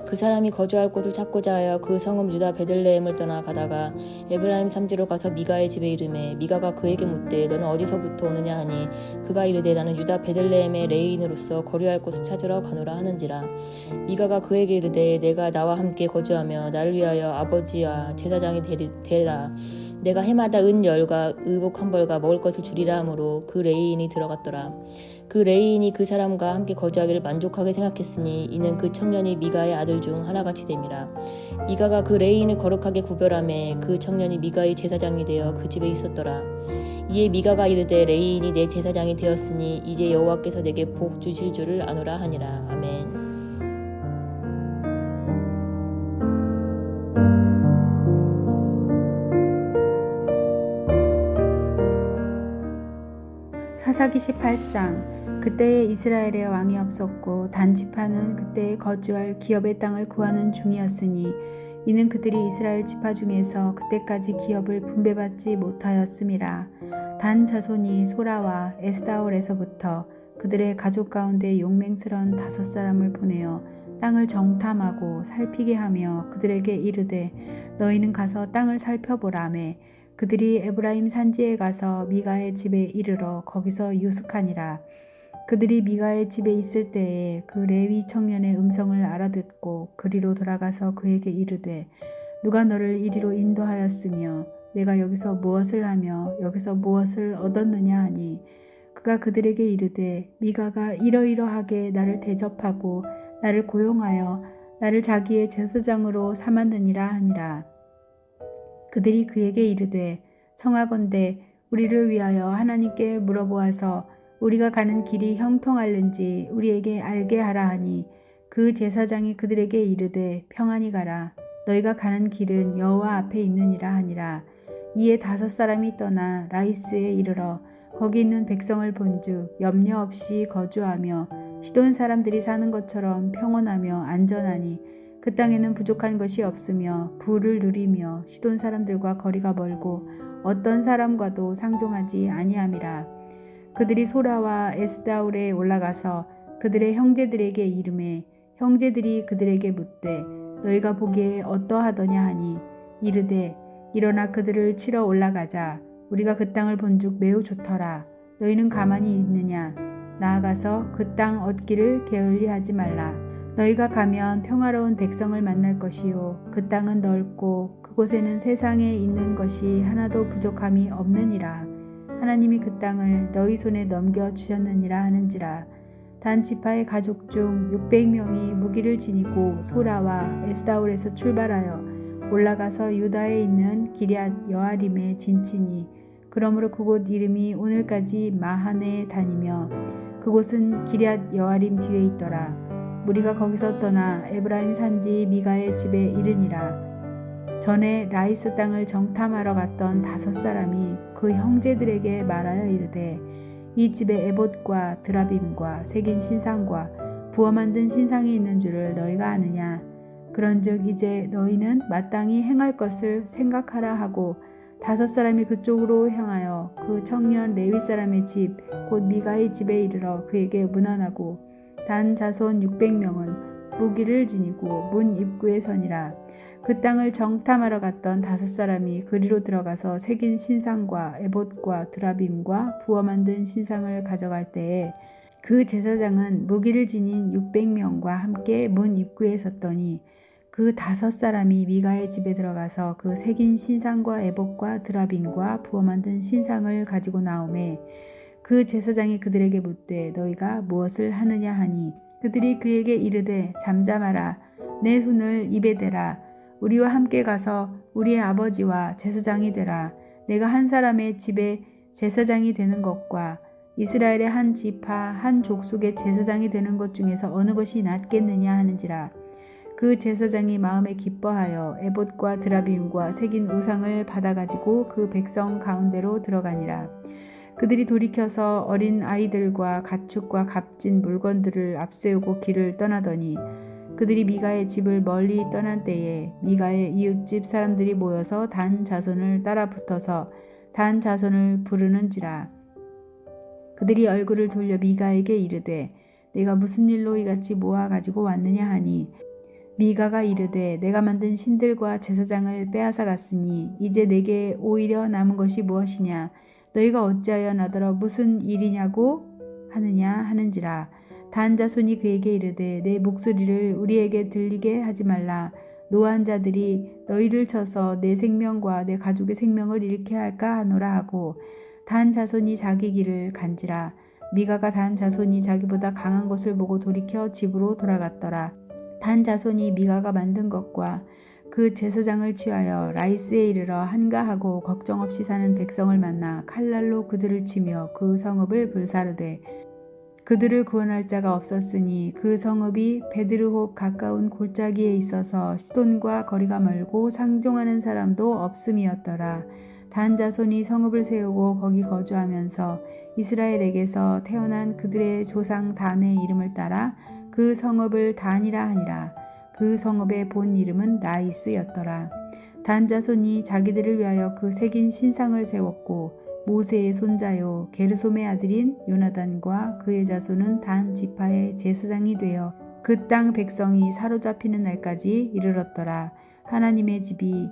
그 사람이 거주할 곳을 찾고자 하여 그 성읍 유다 베들레헴을 떠나 가다가 에브라임 산지로 가서 미가의 집에 이르매 미가가 그에게 묻되 너는 어디서부터 오느냐 하니 그가 이르되 나는 유다 베들레헴의 레위인으로서 거류할 곳을 찾으러 가노라 하는지라. 미가가 그에게 이르되 내가 나와 함께 거주하며 나를 위하여 아버지와 제사장이 되라. 내가 해마다 은 10과 의복 한 벌과 먹을 것을 주리라 하므로 그 레위인이 들어갔더라. 그 레위인이 그 사람과 함께 거주하기를 만족하게 생각했으니 이는 그 청년이 미가의 아들 중 하나같이 됨이라. 미가가 그 레위인을 거룩하게 구별하매 그 청년이 미가의 제사장이 되어 그 집에 있었더라. 이에 미가가 이르되 레위인이 내 제사장이 되었으니 이제 여호와께서 내게 복 주실 줄을 아노라 하니라. 아멘. 사사기 18장. 그때에 이스라엘에 왕이 없었고 단 지파는 그때에 거주할 기업의 땅을 구하는 중이었으니 이는 그들이 이스라엘 지파 중에서 그때까지 기업을 분배받지 못하였음이라. 단 자손이 소라와 에스다올에서부터 그들의 가족 가운데 용맹스런 5사람을 보내어 땅을 정탐하고 살피게 하며 그들에게 이르되 너희는 가서 땅을 살펴보라매 그들이 에브라임 산지에 가서 미가의 집에 이르러 거기서 유숙하니라. 그들이 미가의 집에 있을 때에 그 레위 청년의 음성을 알아듣고 그리로 돌아가서 그에게 이르되 누가 너를 이리로 인도하였으며 내가 여기서 무엇을 하며 여기서 무엇을 얻었느냐 하니 그가 그들에게 이르되 미가가 이러이러하게 나를 대접하고 나를 고용하여 나를 자기의 제사장으로 삼았느니라 하니라. 그들이 그에게 이르되 청하건대 우리를 위하여 하나님께 물어보아서 우리가 가는 길이 형통할는지 우리에게 알게 하라 하니 그 제사장이 그들에게 이르되 평안히 가라. 너희가 가는 길은 여호와 앞에 있느니라 하니라. 이에 5사람이 떠나 라이스에 이르러 거기 있는 백성을 본즉 염려 없이 거주하며 시돈 사람들이 사는 것처럼 평온하며 안전하니 그 땅에는 부족한 것이 없으며 부를 누리며 시돈 사람들과 거리가 멀고 어떤 사람과도 상종하지 아니함이라. 그들이 소라와 에스다올에 올라가서 그들의 형제들에게 이르매 형제들이 그들에게 묻되 너희가 보기에 어떠하더냐 하니 이르되 일어나 그들을 치러 올라가자. 우리가 그 땅을 본즉 매우 좋더라. 너희는 가만히 있느냐? 나아가서 그 땅 얻기를 게을리하지 말라. 너희가 가면 평화로운 백성을 만날 것이요 그 땅은 넓고 그곳에는 세상에 있는 것이 하나도 부족함이 없느니라. 하나님이 그 땅을 너희 손에 넘겨주셨느니라 하는지라. 단 지파의 가족 중 600명이 무기를 지니고 소라와 에스다올에서 출발하여 올라가서 유다에 있는 기럇 여아림에 진치니 그러므로 그곳 이름이 오늘까지 마하네 다니며 그곳은 기럇 여아림 뒤에 있더라. 무리가 거기서 떠나 에브라임 산지 미가의 집에 이르니라. 전에 라이스 땅을 정탐하러 갔던 5사람이 그 형제들에게 말하여 이르되 이 집에 에봇과 드라빔과 새긴 신상과 부어 만든 신상이 있는 줄을 너희가 아느냐? 그런즉 이제 너희는 마땅히 행할 것을 생각하라 하고 5사람이 그쪽으로 향하여 그 청년 레위 사람의 집 곧 미가의 집에 이르러 그에게 문안하고 단 자손 600명은 무기를 지니고 문 입구에 서니라. 그 땅을 정탐하러 갔던 5사람이 그리로 들어가서 새긴 신상과 에봇과 드라빔과 부어 만든 신상을 가져갈 때에 그 제사장은 무기를 지닌 600명과 함께 문 입구에 섰더니 그 5사람이 미가의 집에 들어가서 그 새긴 신상과 에봇과 드라빔과 부어 만든 신상을 가지고 나오매 그 제사장이 그들에게 묻되 너희가 무엇을 하느냐 하니 그들이 그에게 이르되 잠잠하라. 내 손을 입에 대라. 우리와 함께 가서 우리의 아버지와 제사장이 되라. 내가 한 사람의 집에 제사장이 되는 것과 이스라엘의 한 지파 한 족속의 제사장이 되는 것 중에서 어느 것이 낫겠느냐 하는지라. 그 제사장이 마음에 기뻐하여 에봇과 드라빔과 새긴 우상을 받아가지고 그 백성 가운데로 들어가니라. 그들이 돌이켜서 어린 아이들과 가축과 값진 물건들을 앞세우고 길을 떠나더니 그들이 미가의 집을 멀리 떠난 때에 미가의 이웃집 사람들이 모여서 단 자손을 따라 붙어서 단 자손을 부르는지라. 그들이 얼굴을 돌려 미가에게 이르되 내가 무슨 일로 이같이 모아 가지고 왔느냐 하니 미가가 이르되 내가 만든 신들과 제사장을 빼앗아 갔으니 이제 내게 오히려 남은 것이 무엇이냐 너희가 어찌하여 나더러 무슨 일이냐고 하느냐 하는지라. 단 자손이 그에게 이르되 내 목소리를 우리에게 들리게 하지 말라. 노한 자들이 너희를 쳐서 내 생명과 내 가족의 생명을 잃게 할까 하노라 하고 단 자손이 자기 길을 간지라. 미가가 단 자손이 자기보다 강한 것을 보고 돌이켜 집으로 돌아갔더라. 단 자손이 미가가 만든 것과 그 제사장을 취하여 라이스에 이르러 한가하고 걱정 없이 사는 백성을 만나 칼날로 그들을 치며 그 성읍을 불사르되 그들을 구원할 자가 없었으니 그 성읍이 베드르홉 가까운 골짜기에 있어서 시돈과 거리가 멀고 상종하는 사람도 없음이었더라. 단 자손이 성읍을 세우고 거기 거주하면서 이스라엘에게서 태어난 그들의 조상 단의 이름을 따라 그 성읍을 단이라 하니라. 그 성읍의 본 이름은 라이스였더라. 단 자손이 자기들을 위하여 그 새긴 신상을 세웠고 모세의 손자요 게르솜의 아들인 요나단과 그의 자손은 단 지파의 제사장이 되어 그 땅 백성이 사로잡히는 날까지 이르렀더라. 하나님의 집이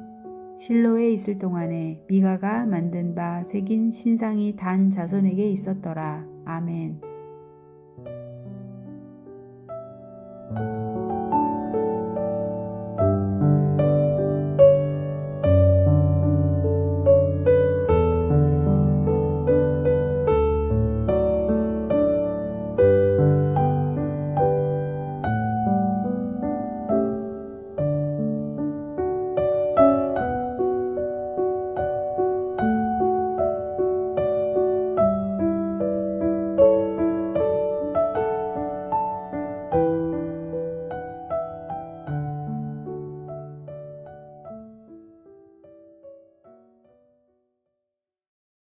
실로에 있을 동안에 미가가 만든 바 새긴 신상이 단 자손에게 있었더라. 아멘.